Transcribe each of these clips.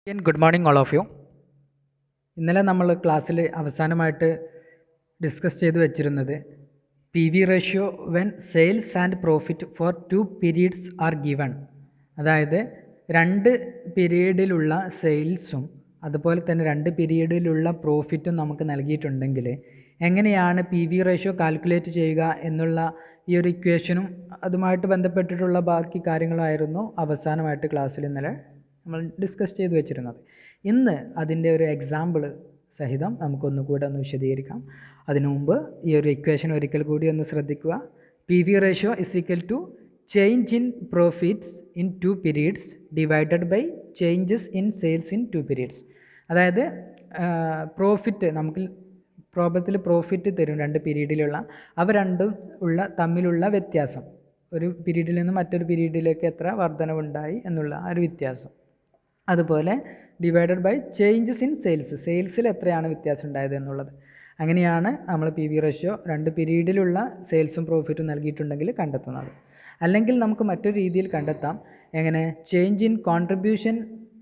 Good morning all of you. ഇന്നലെ നമ്മൾ ക്ലാസ്സിൽ അവസാനമായിട്ട് ഡിസ്കസ് ചെയ്ത് വെച്ചിരുന്നത് P V ratio when sales and profit for 2 periods are given. അതായത് 2 പീരീഡിലുള്ള സെയിൽസും അതുപോലെ തന്നെ 2 പീരീഡിലുള്ള പ്രോഫിറ്റും നമുക്ക് നൽകിയിട്ടുണ്ടെങ്കിൽ എങ്ങനെയാണ് പി വി റേഷ്യോ കാൽക്കുലേറ്റ് ചെയ്യുക എന്നുള്ള ഈ ഒരു ഇക്വേഷനും അതുമായിട്ട് ബന്ധപ്പെട്ടിട്ടുള്ള ബാക്കി കാര്യങ്ങളായിരുന്നു അവസാനമായിട്ട് ക്ലാസ്സിൽ ഇന്നലെ നമ്മൾ ഡിസ്കസ് ചെയ്ത് വെച്ചിരുന്നത്. ഇന്ന് അതിൻ്റെ ഒരു എക്സാമ്പിൾ സഹിതം നമുക്കൊന്നുകൂടെ ഒന്ന് വിശദീകരിക്കാം. അതിനു മുമ്പ് ഈ ഒരു ഇക്വേഷൻ ഒരിക്കൽ കൂടി ഒന്ന് ശ്രദ്ധിക്കുക. P V ratio is equal to change in profits in 2 periods divided by changes in sales in 2 periods. അതായത് പ്രോഫിറ്റ് നമുക്ക് പ്രോബ്ലത്തിൽ പ്രോഫിറ്റ് തരും 2 പീരീഡിലുള്ള, അവ രണ്ടും തമ്മിലുള്ള വ്യത്യാസം, ഒരു പീരീഡിൽ നിന്ന് മറ്റൊരു പീരീഡിലേക്ക് എത്ര വർധനവുണ്ടായി എന്നുള്ള ആ ഒരു വ്യത്യാസം. അതുപോലെ ഡിവൈഡഡ് ബൈ ചേഞ്ചസ് ഇൻ സെയിൽസിൽ എത്രയാണ് വ്യത്യാസം ഉണ്ടായത് എന്നുള്ളത്. അങ്ങനെയാണ് നമ്മൾ പി വി റേഷ്യോ 2 പീരീഡിലുള്ള സെയിൽസും പ്രോഫിറ്റും നൽകിയിട്ടുണ്ടെങ്കിൽ കണ്ടെത്തുന്നത്. അല്ലെങ്കിൽ നമുക്ക് മറ്റൊരു രീതിയിൽ കണ്ടെത്താം. എങ്ങനെ? Change in contribution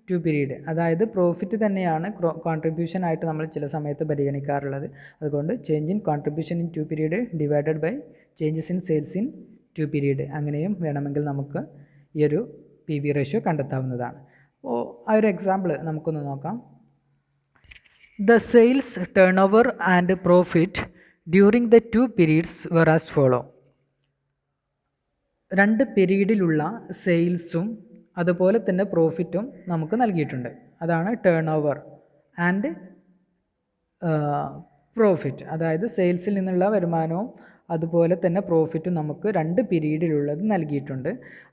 2 period. അതായത് പ്രോഫിറ്റ് തന്നെയാണ് കോൺട്രിബ്യൂഷൻ ആയിട്ട് നമ്മൾ ചില സമയത്ത് പരിഗണിക്കാറുള്ളത്. അതുകൊണ്ട് change in contribution in 2 period divided by changes in sales in 2 period. അങ്ങനെയും വേണമെങ്കിൽ നമുക്ക് ഈ ഒരു പി വി റേഷ്യോ കണ്ടെത്താവുന്നതാണ്. അപ്പോൾ ആ ഒരു എക്സാമ്പിൾ നമുക്കൊന്ന് നോക്കാം. The sales turn over and profit during the 2 periods were as follow. 2 പീരീഡിലുള്ള സെയിൽസും അതുപോലെ തന്നെ പ്രോഫിറ്റും നമുക്ക് നൽകിയിട്ടുണ്ട്. അതാണ് ടേൺ ഓവർ ആൻഡ് പ്രോഫിറ്റ്. അതായത് സെയിൽസിൽ നിന്നുള്ള വരുമാനവും അതുപോലെ തന്നെ പ്രോഫിറ്റും നമുക്ക് 2 പീരീഡിലുള്ളത് നൽകിയിട്ടുണ്ട്.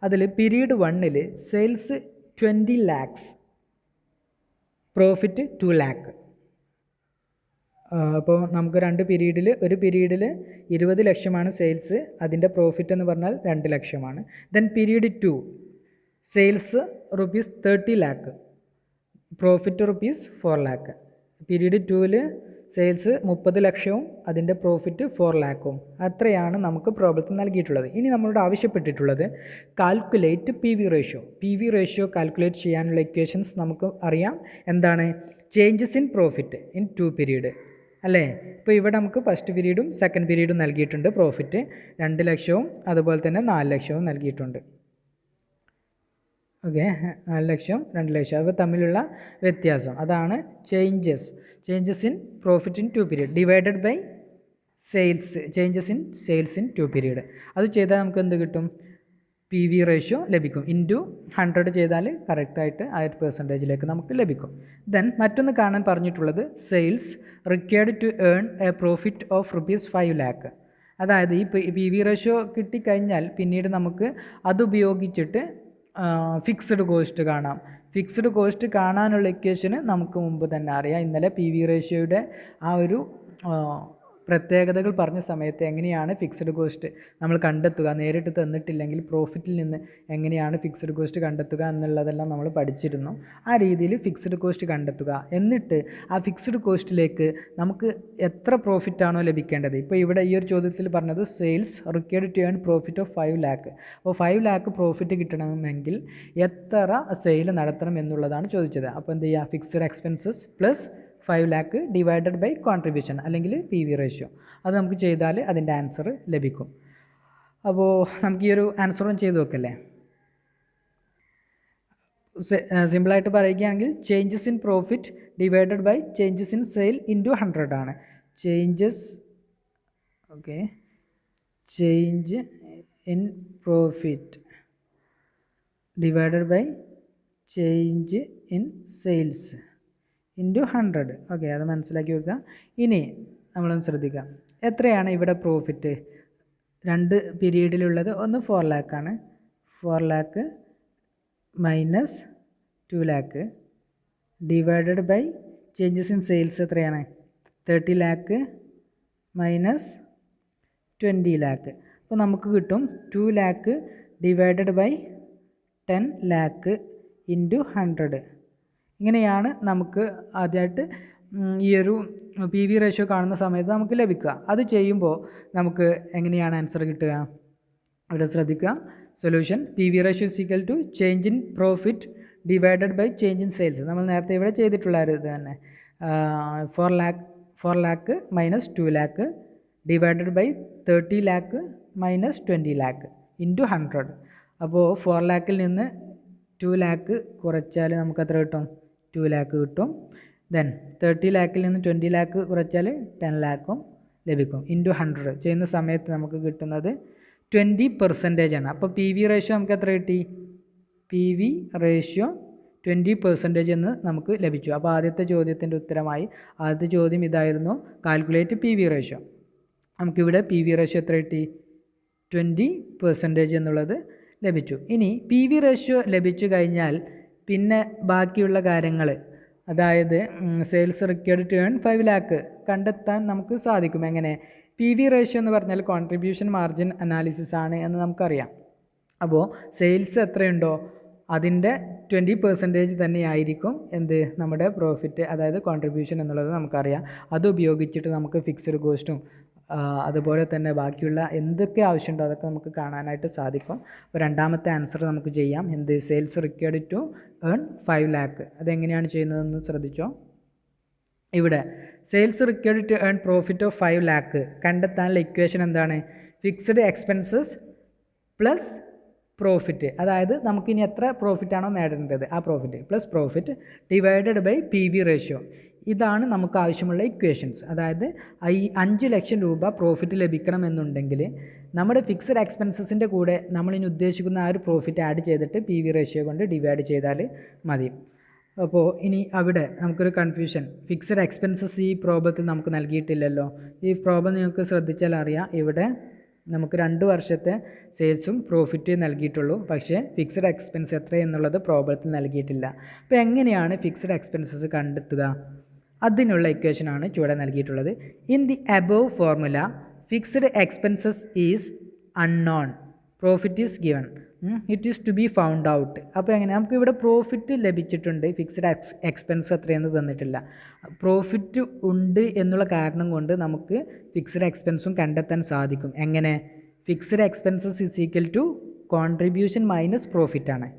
അതിൽ period 1 sales 20 lakhs, profit 2 lakh. അപ്പോൾ നമുക്ക് 2 പീരീഡിൽ, ഒരു പീരീഡിൽ 20 ലക്ഷമാണ് സെയിൽസ്, അതിൻ്റെ പ്രോഫിറ്റ് എന്ന് പറഞ്ഞാൽ 2 ലക്ഷമാണ്. Then period 2 sales rupees 30 lakh, profit rupees 4 lakh. Period 2 sales 30 ലക്ഷവും അതിൻ്റെ പ്രോഫിറ്റ് 4 lakhവും. അത്രയാണ് നമുക്ക് പ്രോബ്ലത്തിൽ നൽകിയിട്ടുള്ളത്. ഇനി നമ്മളോട് ആവശ്യപ്പെട്ടിട്ടുള്ളത് calculate P V ratio. P V ratio calculate ചെയ്യാനുള്ള ഇക്വേഷൻസ് നമുക്ക് അറിയാം. എന്താണ്? Changes in profit in 2 period അല്ലേ? ഇപ്പോൾ ഇവിടെ നമുക്ക് ഫസ്റ്റ് പീരീഡും സെക്കൻഡ് പീരീഡും നൽകിയിട്ടുണ്ട്. പ്രോഫിറ്റ് 2 ലക്ഷവും അതുപോലെ തന്നെ 4 ലക്ഷവും നൽകിയിട്ടുണ്ട്. ഓക്കെ, 4 ലക്ഷം 2 ലക്ഷം അവ തമ്മിലുള്ള വ്യത്യാസം, അതാണ് changes in profit in 2 period divided by sales, changes in sales in 2 period. അത് ചെയ്താൽ നമുക്ക് എന്ത് കിട്ടും? പി വി റേഷ്യോ ലഭിക്കും. ഇൻറ്റു 100 ചെയ്താൽ കറക്റ്റായിട്ട് ആ ഒരു പെർസെൻറ്റേജിലേക്ക് നമുക്ക് ലഭിക്കും. ദെൻ മറ്റൊന്ന് കാണാൻ പറഞ്ഞിട്ടുള്ളത് sales required to earn a profit of rupees 5 lakh. അതായത് ഈ പി വി റേഷ്യോ കിട്ടിക്കഴിഞ്ഞാൽ പിന്നീട് നമുക്ക് അതുപയോഗിച്ചിട്ട് ഫിക്സ്ഡ് കോസ്റ്റ് കാണാം. ഫിക്സ്ഡ് കോസ്റ്റ് കാണാനുള്ള ഇക്വേഷന് നമുക്ക് മുമ്പ് തന്നെ അറിയാം. ഇന്നലെ പി വി റേഷ്യോയുടെ ആ ഒരു പ്രത്യേകതകൾ പറഞ്ഞ സമയത്ത് എങ്ങനെയാണ് ഫിക്സ്ഡ് കോസ്റ്റ് നമ്മൾ കണ്ടെത്തുക, നേരിട്ട് തന്നിട്ടില്ലെങ്കിൽ പ്രോഫിറ്റിൽ നിന്ന് എങ്ങനെയാണ് ഫിക്സ്ഡ് കോസ്റ്റ് കണ്ടെത്തുക എന്നുള്ളതെല്ലാം നമ്മൾ പഠിച്ചിരുന്നു. ആ രീതിയിൽ ഫിക്സ്ഡ് കോസ്റ്റ് കണ്ടെത്തുക, എന്നിട്ട് ആ ഫിക്സ്ഡ് കോസ്റ്റിലേക്ക് നമുക്ക് എത്ര പ്രോഫിറ്റാണോ ലഭിക്കേണ്ടത്. ഇപ്പോൾ ഇവിടെ ഈ ഒരു ചോദ്യത്തിൽ പറഞ്ഞത് sales required to earn profit of 5 lakh. അപ്പോൾ 5 lakh പ്രോഫിറ്റ് കിട്ടണമെങ്കിൽ എത്ര സെയിൽ നടത്തണം എന്നുള്ളതാണ് ചോദിച്ചത്. അപ്പോൾ എന്ത് ചെയ്യുക? Fixed expenses plus 5 lakh divided by contribution അല്ലെങ്കിൽ പി വി റേഷ്യോ. അത് നമുക്ക് ചെയ്താൽ അതിൻ്റെ ആൻസർ ലഭിക്കും. അപ്പോൾ നമുക്ക് ഈ ഒരു ആൻസറും ചെയ്ത് നോക്കല്ലേ. സിമ്പിളായിട്ട് പറയുകയാണെങ്കിൽ changes in profit divided by changes in sale into 100 ആണ്. Change in profit divided by change in sales into 100. Okay, അത് മനസ്സിലാക്കി വെക്കുക. ഇനി നമ്മളൊന്ന് ശ്രദ്ധിക്കാം. എത്രയാണ് ഇവിടെ പ്രോഫിറ്റ് 2 പീരീഡിലുള്ളത്? ഒന്ന് 4 lakh ആണ്. 4 lakh minus 2 lakh divided by changes in sales എത്രയാണ്? 30 lakh മൈനസ് 20 lakh. അപ്പോൾ നമുക്ക് കിട്ടും 2 lakh divided by 10 lakh into 100. ഇങ്ങനെയാണ് നമുക്ക് ആദ്യമായിട്ട് ഈ ഒരു പി വി റേഷ്യോ കാണുന്ന സമയത്ത് നമുക്ക് ലഭിക്കുക. അത് ചെയ്യുമ്പോൾ നമുക്ക് എങ്ങനെയാണ് ആൻസർ കിട്ടുക? ഇവിടെ ശ്രദ്ധിക്കുക. Solution P V ratio is equal to change in profit divided by change in sales. നമ്മൾ നേരത്തെ ഇവിടെ ചെയ്തിട്ടുള്ള ഇത് തന്നെ 4 lakh minus 2 lakh divided by 30 lakh minus 20 lakh into 100. അപ്പോൾ 4 lakh നിന്ന് 2 lakh കുറച്ചാൽ നമുക്ക് എത്ര കിട്ടും? 2 lakh കിട്ടും. ദെൻ 30 lakh നിന്ന് 20 lakh കുറച്ചാൽ 10 lakh ലഭിക്കും. ഇൻറ്റു 100 ചെയ്യുന്ന സമയത്ത് നമുക്ക് കിട്ടുന്നത് 20% ആണ്. അപ്പോൾ പി വി റേഷ്യോ നമുക്ക് എത്ര കിട്ടി? പി വി റേഷ്യോ 20% എന്ന് നമുക്ക് ലഭിച്ചു. അപ്പോൾ ആദ്യത്തെ ചോദ്യത്തിൻ്റെ ഉത്തരമായി ആദ്യത്തെ ചോദ്യം ഇതായിരുന്നു, കാൽക്കുലേറ്റ് പി വി റേഷ്യോ. നമുക്കിവിടെ പി വി റേഷ്യോ എത്ര കിട്ടി? 20% എന്നുള്ളത് ലഭിച്ചു. ഇനി പി വി റേഷ്യോ ലഭിച്ചു കഴിഞ്ഞാൽ പിന്നെ ബാക്കിയുള്ള കാര്യങ്ങൾ, അതായത് sales required to earn 5 lakh കണ്ടെത്താൻ നമുക്ക് സാധിക്കും. എങ്ങനെ? പി വി റേഷ്യോ എന്ന് പറഞ്ഞാൽ കോൺട്രിബ്യൂഷൻ മാർജിൻ അനാലിസിസ് ആണ് എന്ന് നമുക്കറിയാം. അപ്പോൾ സെയിൽസ് എത്രയുണ്ടോ അതിൻ്റെ 20% തന്നെയായിരിക്കും എന്ത്? നമ്മുടെ പ്രോഫിറ്റ്, അതായത് കോൺട്രിബ്യൂഷൻ എന്നുള്ളത് നമുക്കറിയാം. അത് ഉപയോഗിച്ചിട്ട് നമുക്ക് ഫിക്സഡ് കോസ്റ്റും അതുപോലെ തന്നെ ബാക്കിയുള്ള എന്തൊക്കെ ആവശ്യമുണ്ടോ അതൊക്കെ നമുക്ക് കാണാനായിട്ട് സാധിക്കും. അപ്പോൾ രണ്ടാമത്തെ ആൻസർ നമുക്ക് ചെയ്യാം. എന്ത്? Sales required to earn 5 lakh. അതെങ്ങനെയാണ് ചെയ്യുന്നതെന്ന് ശ്രദ്ധിച്ചോ. ഇവിടെ sales required to earn profit of 5 lakh കണ്ടെത്താനുള്ള ഇക്വേഷൻ എന്താണ്? ഫിക്സഡ് എക്സ്പെൻസസ് പ്ലസ് പ്രോഫിറ്റ്, അതായത് നമുക്കിനി എത്ര പ്രോഫിറ്റാണോ നേടേണ്ടത് ആ profit plus profit divided by P V ratio. ഇതാണ് നമുക്ക് ആവശ്യമുള്ള ഇക്വേഷൻസ്. അതായത് 5 ലക്ഷം രൂപ പ്രോഫിറ്റ് ലഭിക്കണമെന്നുണ്ടെങ്കിൽ നമ്മുടെ ഫിക്സഡ് എക്സ്പെൻസസിൻ്റെ കൂടെ നമ്മളിനി ഉദ്ദേശിക്കുന്ന ആ ഒരു പ്രോഫിറ്റ് ആഡ് ചെയ്തിട്ട് പി വി റേഷ്യോ കൊണ്ട് ഡിവൈഡ് ചെയ്താൽ മതി. അപ്പോൾ ഇനി അവിടെ നമുക്കൊരു കൺഫ്യൂഷൻ, ഫിക്സഡ് എക്സ്പെൻസസ് ഈ പ്രോബ്ലത്തിൽ നമുക്ക് നൽകിയിട്ടില്ലല്ലോ. ഈ പ്രോബ്ലം നിങ്ങൾക്ക് ശ്രദ്ധിച്ചാൽ അറിയാം, ഇവിടെ നമുക്ക് 2 വർഷത്തെ സെയിൽസും പ്രോഫിറ്റ് നൽകിയിട്ടുള്ളൂ, പക്ഷേ ഫിക്സഡ് എക്സ്പെൻസ് എത്ര എന്നുള്ളത് പ്രോബ്ലത്തിൽ നൽകിയിട്ടില്ല. അപ്പോൾ എങ്ങനെയാണ് ഫിക്സഡ് എക്സ്പെൻസസ് കണ്ടെത്തുക? അതിനുള്ള ഇക്വേഷനാണ് ചുവടെ നൽകിയിട്ടുള്ളത്. In the above formula fixed expenses is unknown, profit is given, it is to be found out. അപ്പോൾ എങ്ങനെ? നമുക്ക് ഇവിടെ പ്രോഫിറ്റ് ലഭിച്ചിട്ടുണ്ട്, ഫിക്സഡ് എക്സ്പെൻസ് എത്രയെന്ന് തന്നിട്ടില്ല. പ്രോഫിറ്റ് ഉണ്ട് എന്നുള്ള കാരണം കൊണ്ട് നമുക്ക് ഫിക്സഡ് എക്സ്പെൻസും കണ്ടെത്താൻ സാധിക്കും. എങ്ങനെ? Fixed expenses is equal to contribution minus profit ആണ്.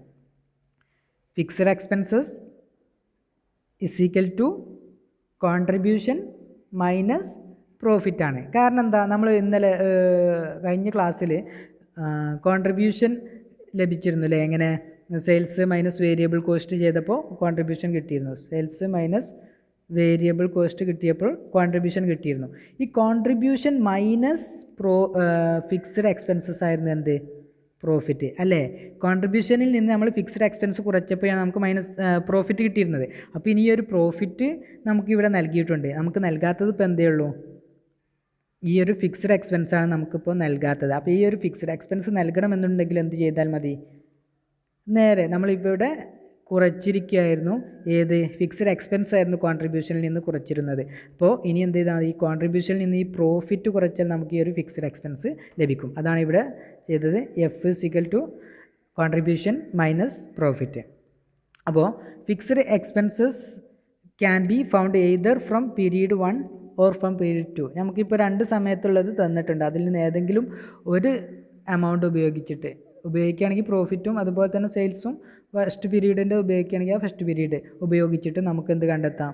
Fixed expenses is equal to contribution minus profit ആണ്. കാരണം എന്താ? നമ്മൾ ഇന്നലെ കഴിഞ്ഞ ക്ലാസ്സിൽ കോൺട്രിബ്യൂഷൻ ലഭിച്ചിരുന്നു അല്ലേ? എങ്ങനെ? സെയിൽസ് മൈനസ് വേരിയബിൾ കോസ്റ്റ് ചെയ്തപ്പോൾ കോൺട്രിബ്യൂഷൻ കിട്ടിയിരുന്നു. സെയിൽസ് മൈനസ് വേരിയബിൾ കോസ്റ്റ് കിട്ടിയപ്പോൾ കോൺട്രിബ്യൂഷൻ കിട്ടിയിരുന്നു. ഈ കോൺട്രിബ്യൂഷൻ മൈനസ് ഫിക്സഡ് എക്സ്പെൻസസ് ആയിരുന്നു എന്ത്? പ്രോഫിറ്റ് അല്ലേ? കോൺട്രിബ്യൂഷനിൽ നിന്ന് നമ്മൾ ഫിക്സഡ് എക്സ്പെൻസ് കുറച്ചപ്പോഴാണ് നമുക്ക് മൈനസ് പ്രോഫിറ്റ് കിട്ടിയിരുന്നത്. അപ്പോൾ ഇനി ഒരു പ്രോഫിറ്റ് നമുക്കിവിടെ നൽകിയിട്ടുണ്ട്. നമുക്ക് നൽകാത്തത് ഇപ്പോൾ എന്തേ ഉള്ളൂ? ഈ ഒരു ഫിക്സഡ് എക്സ്പെൻസാണ് നമുക്കിപ്പോൾ നൽകാത്തത്. അപ്പോൾ ഈ ഒരു ഫിക്സഡ് എക്സ്പെൻസ് നൽകണമെന്നുണ്ടെങ്കിൽ എന്ത് ചെയ്താൽ മതി? നേരെ നമ്മളിപ്പോൾ ഇവിടെ കുറച്ചിരിക്കുകയായിരുന്നു. ഏത്? ഫിക്സഡ് എക്സ്പെൻസ് ആയിരുന്നു കോൺട്രിബ്യൂഷനിൽ നിന്ന് കുറച്ചിരുന്നത്. അപ്പോൾ ഇനി എന്ത് ചെയ്താൽ ഈ കോൺട്രിബ്യൂഷനിൽ നിന്ന് ഈ പ്രോഫിറ്റ് കുറച്ചാൽ നമുക്ക് ഈ ഒരു ഫിക്സഡ് എക്സ്പെൻസ് ലഭിക്കും. അതാണ് ഇവിടെ ചെയ്തത്. F is equal to contribution minus profit. അപ്പോൾ fixed expenses can be found either from period 1 or from period 2. നമുക്കിപ്പോൾ 2 സമയത്തുള്ളത് തന്നിട്ടുണ്ട്. അതിൽ നിന്ന് ഏതെങ്കിലും ഒരു എമൗണ്ട് ഉപയോഗിക്കുകയാണെങ്കിൽ പ്രോഫിറ്റും അതുപോലെ തന്നെ സെയിൽസും ഫസ്റ്റ് പീരീഡിൻ്റെ ഉപയോഗിക്കുകയാണെങ്കിൽ ആ ഫസ്റ്റ് പീരീഡ് ഉപയോഗിച്ചിട്ട് നമുക്ക് എന്ത് കണ്ടെത്താം?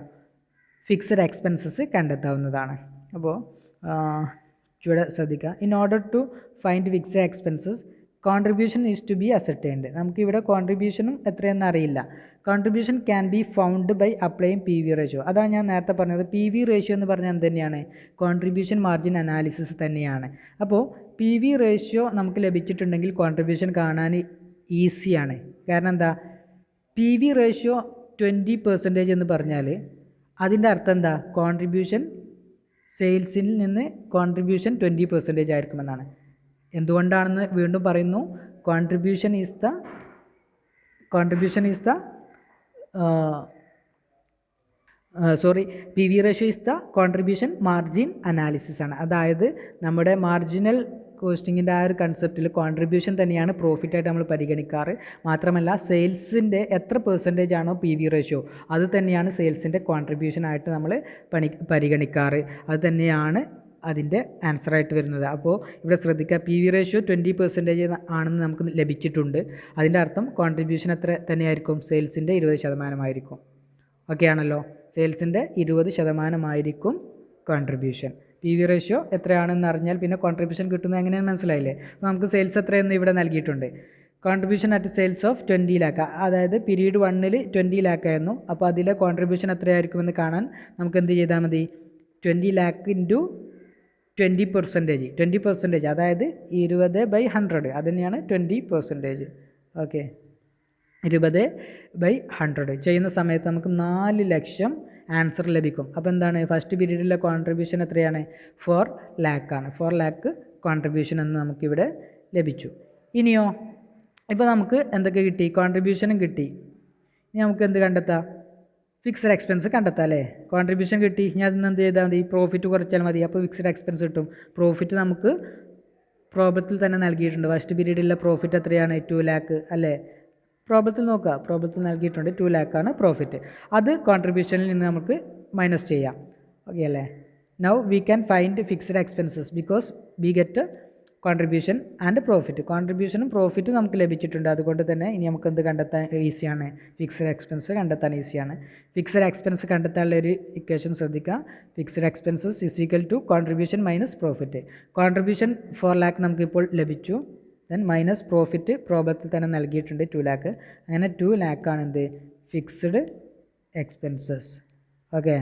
ഫിക്സഡ് എക്സ്പെൻസസ് കണ്ടെത്താവുന്നതാണ്. അപ്പോൾ ചുവടെ ശ്രദ്ധിക്കുക. In order to find fixed expenses contribution is to be ascertained. നമുക്കിവിടെ കോൺട്രിബ്യൂഷനും എത്രയെന്ന് അറിയില്ല. Contribution can be found by applying P V ratio. അതാണ് ഞാൻ നേരത്തെ പറഞ്ഞത്. പി വി റേഷ്യോ എന്ന് പറഞ്ഞാൽ എന്ത് തന്നെയാണ്? കോൺട്രിബ്യൂഷൻ മാർജിൻ അനാലിസിസ് തന്നെയാണ്. അപ്പോൾ പി വി റേഷ്യോ നമുക്ക് ലഭിച്ചിട്ടുണ്ടെങ്കിൽ കോൺട്രിബ്യൂഷൻ കാണാൻ ഈസിയാണ്. കാരണം എന്താ? പി വി റേഷ്യോ 20% എന്ന് പറഞ്ഞാൽ അതിൻ്റെ അർത്ഥം എന്താ? കോൺട്രിബ്യൂഷൻ സെയിൽസിൽ നിന്ന് കോൺട്രിബ്യൂഷൻ 20% ആയിരിക്കുമെന്നാണ്. എന്തുകൊണ്ടാണെന്ന് വീണ്ടും പറയുന്നു. Contribution is the P V ratio is the contribution margin analysis ആണ്. അതായത് നമ്മുടെ മാർജിനൽ കോസ്റ്റിങ്ങിൻ്റെ ആ ഒരു കൺസെപ്റ്റിൽ കോൺട്രിബ്യൂഷൻ തന്നെയാണ് പ്രോഫിറ്റായിട്ട് നമ്മൾ പരിഗണിക്കാറ്. മാത്രമല്ല സെയിൽസിൻ്റെ എത്ര പെർസെൻറ്റേജ് ആണോ പി വി റേഷ്യോ അത് തന്നെയാണ് സെയിൽസിൻ്റെ കോൺട്രിബ്യൂഷനായിട്ട് നമ്മൾ പരിഗണിക്കാറ്. അത് തന്നെയാണ് അതിൻ്റെ ആൻസറായിട്ട് വരുന്നത്. അപ്പോൾ ഇവിടെ ശ്രദ്ധിക്കുക, പി വി റേഷ്യോ 20% ആണെന്ന് നമുക്ക് ലഭിച്ചിട്ടുണ്ട്. അതിൻ്റെ അർത്ഥം കോൺട്രിബ്യൂഷൻ എത്ര തന്നെയായിരിക്കും? സെയിൽസിൻ്റെ 20% ഓക്കെ ആണല്ലോ. സെയിൽസിൻ്റെ 20% കോൺട്രിബ്യൂഷൻ. പി വി റേഷ്യോ എത്രയാണെന്ന് അറിഞ്ഞാൽ പിന്നെ കോൺട്രിബ്യൂഷൻ കിട്ടുന്നത് എങ്ങനെയാണ് മനസ്സിലായില്ലേ? അപ്പോൾ നമുക്ക് സെയിൽസ് എത്രയെന്ന് ഇവിടെ നൽകിയിട്ടുണ്ട്. Contribution at sales of 20 lakh, അതായത് പീരീഡ് 1 20 lakh ആയിരുന്നു. അപ്പോൾ അതിലെ കോൺട്രിബ്യൂഷൻ എത്രയായിരിക്കുമെന്ന് കാണാൻ നമുക്ക് എന്ത് ചെയ്താൽ മതി? 20 lakh ഇൻറ്റു 20%, അതായത് 20/100, അത് തന്നെയാണ് 20%. ഓക്കെ, 20/100 ചെയ്യുന്ന സമയത്ത് നമുക്ക് 4 ലക്ഷം ആൻസർ ലഭിക്കും. അപ്പോൾ എന്താണ്? ഫസ്റ്റ് പീരീഡിലെ കോൺട്രിബ്യൂഷൻ എത്രയാണ്? 4 lakh ആണ്. 4 lakh കോൺട്രിബ്യൂഷൻ എന്ന് നമുക്കിവിടെ ലഭിച്ചു. ഇനിയോ, ഇപ്പോൾ നമുക്ക് എന്തൊക്കെ കിട്ടി? കോൺട്രിബ്യൂഷനും കിട്ടി. ഇനി നമുക്ക് എന്ത് കണ്ടെത്താം? ഫിക്സഡ് എക്സ്പെൻസ് കണ്ടെത്താം അല്ലേ? കോൺട്രിബ്യൂഷൻ കിട്ടി. ഇനി അതിന് എന്ത് ചെയ്താൽ മതി? പ്രോഫിറ്റ് കുറച്ചാൽ മതി. അപ്പോൾ ഫിക്സഡ് എക്സ്പെൻസ് കിട്ടും. പ്രോഫിറ്റ് നമുക്ക് പ്രോബ്ലത്തിൽ തന്നെ നൽകിയിട്ടുണ്ട്. ഫസ്റ്റ് പീരീഡിലെ പ്രോഫിറ്റ് എത്രയാണ്? 2 lakh അല്ലേ? പ്രോബ്ലത്തിൽ നോക്കുക, പ്രോബ്ലത്തിൽ നൽകിയിട്ടുണ്ട് 2 lakh ആണ് പ്രോഫിറ്റ്. അത് കോൺട്രിബ്യൂഷനിൽ നിന്ന് നമുക്ക് മൈനസ് ചെയ്യാം. ഓക്കെ അല്ലേ? Now we can find fixed expenses because we get contribution and profit. കോൺട്രിബ്യൂഷനും പ്രോഫിറ്റും നമുക്ക് ലഭിച്ചിട്ടുണ്ട്. അതുകൊണ്ട് തന്നെ ഇനി നമുക്ക് എന്ത് കണ്ടെത്താൻ ഈസിയാണ്? ഫിക്സഡ് എക്സ്പെൻസ് കണ്ടെത്താൻ ഈസിയാണ്. ഫിക്സഡ് എക്സ്പെൻസ് കണ്ടെത്താനുള്ള ഒരു ഇക്വേഷൻ ശ്രദ്ധിക്കുക. Fixed expenses is equal to contribution minus profit. Contribution 4 lakh നമുക്കിപ്പോൾ ലഭിച്ചു. ദെൻ മൈനസ് പ്രോഫിറ്റ് പ്രോബ്ലത്തിൽ തന്നെ നൽകിയിട്ടുണ്ട് 2 lakh. അങ്ങനെ 2 lakh ആണ് എന്ത്? Fixed expenses. ഓക്കെ,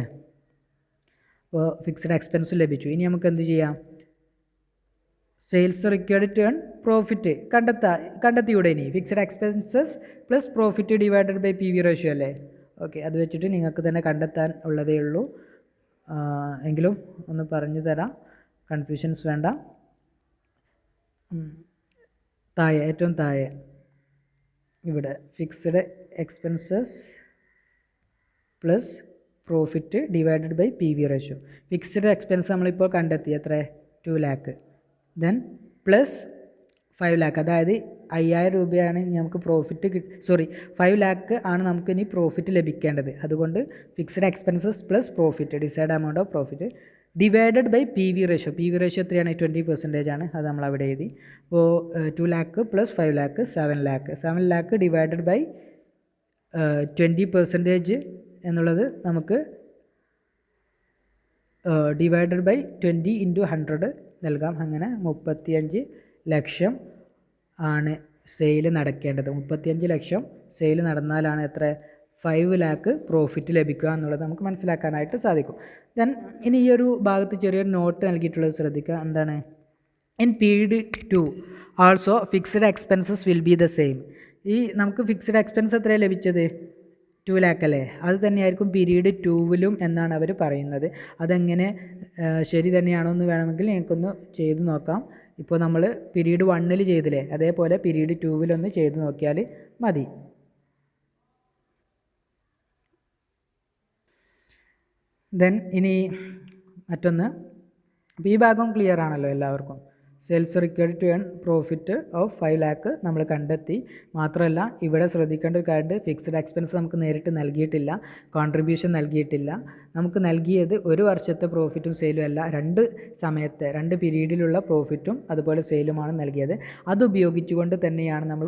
അപ്പോൾ ഫിക്സഡ് എക്സ്പെൻസ് ലഭിച്ചു. ഇനി നമുക്ക് എന്ത് ചെയ്യാം? സെയിൽസ് റിക്വയർഡ് ടേൺ പ്രോഫിറ്റ് കണ്ടെത്തിയൂടെ? ഇനി fixed expenses plus profit divided by P V ratio അല്ലേ? ഓക്കെ, അത് വെച്ചിട്ട് നിങ്ങൾക്ക് തന്നെ കണ്ടെത്താൻ ഉള്ളതേ ഉള്ളൂ. എങ്കിലും ഒന്ന് പറഞ്ഞു തരാം, കൺഫ്യൂഷൻസ് വേണ്ട. താഴെ, ഏറ്റവും താഴെ ഇവിടെ fixed expenses plus profit divided by P V ratio. Fixed expense നമ്മളിപ്പോൾ കണ്ടെത്തി, എത്ര? 2 lakh. ദെൻ പ്ലസ് 5 lakh, അതായത് 5000 രൂപയാണ് നമുക്ക് പ്രോഫിറ്റ് 5 lakh ആണ് നമുക്ക് ഇനി പ്രോഫിറ്റ് ലഭിക്കേണ്ടത്. അതുകൊണ്ട് fixed expenses plus profit, decide amount of profit divided by P V ratio. P V ratio എത്രയാണ്? 20% ആണ്. അത് നമ്മൾ അവിടെ എഴുതി. അപ്പോൾ 2 lakh plus 5 lakh 7 lakh. 7 lakh divided by 20% എന്നുള്ളത് നമുക്ക് ഡിവൈഡഡ് ബൈ 20 × 100 നൽകാം. അങ്ങനെ 35 ലക്ഷം ആണ് സെയിൽ നടക്കേണ്ടത്. 35 ലക്ഷം സെയിൽ നടന്നാലാണ് എത്ര? 5 lakh പ്രോഫിറ്റ് ലഭിക്കുക എന്നുള്ളത് നമുക്ക് മനസ്സിലാക്കാനായിട്ട് സാധിക്കും. ദെൻ ഇനി ഈ ഒരു ഭാഗത്ത് ചെറിയൊരു നോട്ട് നൽകിയിട്ടുള്ളത് ശ്രദ്ധിക്കുക. എന്താണ്? In period 2 also fixed expenses will be the same. ഈ നമുക്ക് ഫിക്സഡ് എക്സ്പെൻസ് എത്രയാണ് ലഭിച്ചത്? 2 lakh അല്ലേ? അത് തന്നെയായിരിക്കും പീരീഡ് 2 എന്നാണ് അവർ പറയുന്നത്. അതെങ്ങനെ ശരി തന്നെയാണോ എന്ന് വേണമെങ്കിൽ ഞങ്ങൾക്കൊന്ന് ചെയ്ത് നോക്കാം. ഇപ്പോൾ നമ്മൾ പീരീഡ് 1 ചെയ്തില്ലേ, അതേപോലെ പീരീഡ് 2 ചെയ്ത് നോക്കിയാൽ മതി. ദെൻ ഇനി മറ്റൊന്ന്, ഈ ഭാഗം ക്ലിയർ ആണല്ലോ എല്ലാവർക്കും? Sales required to earn profit of 5 lakh നമ്മൾ കണ്ടെത്തി. മാത്രമല്ല ഇവിടെ ശ്രദ്ധിക്കേണ്ട ഒരു കാര്യം, ഫിക്സഡ് എക്സ്പെൻസ് നമുക്ക് നേരിട്ട് നൽകിയിട്ടില്ല, കോൺട്രിബ്യൂഷൻ നൽകിയിട്ടില്ല. നമുക്ക് നൽകിയത് ഒരു വർഷത്തെ പ്രോഫിറ്റും സെയിലും അല്ല, 2 സമയത്തെ 2 പീരീഡിലുള്ള പ്രോഫിറ്റും അതുപോലെ സെയിലുമാണ് നൽകിയത്. അതുപയോഗിച്ചുകൊണ്ട് തന്നെയാണ് നമ്മൾ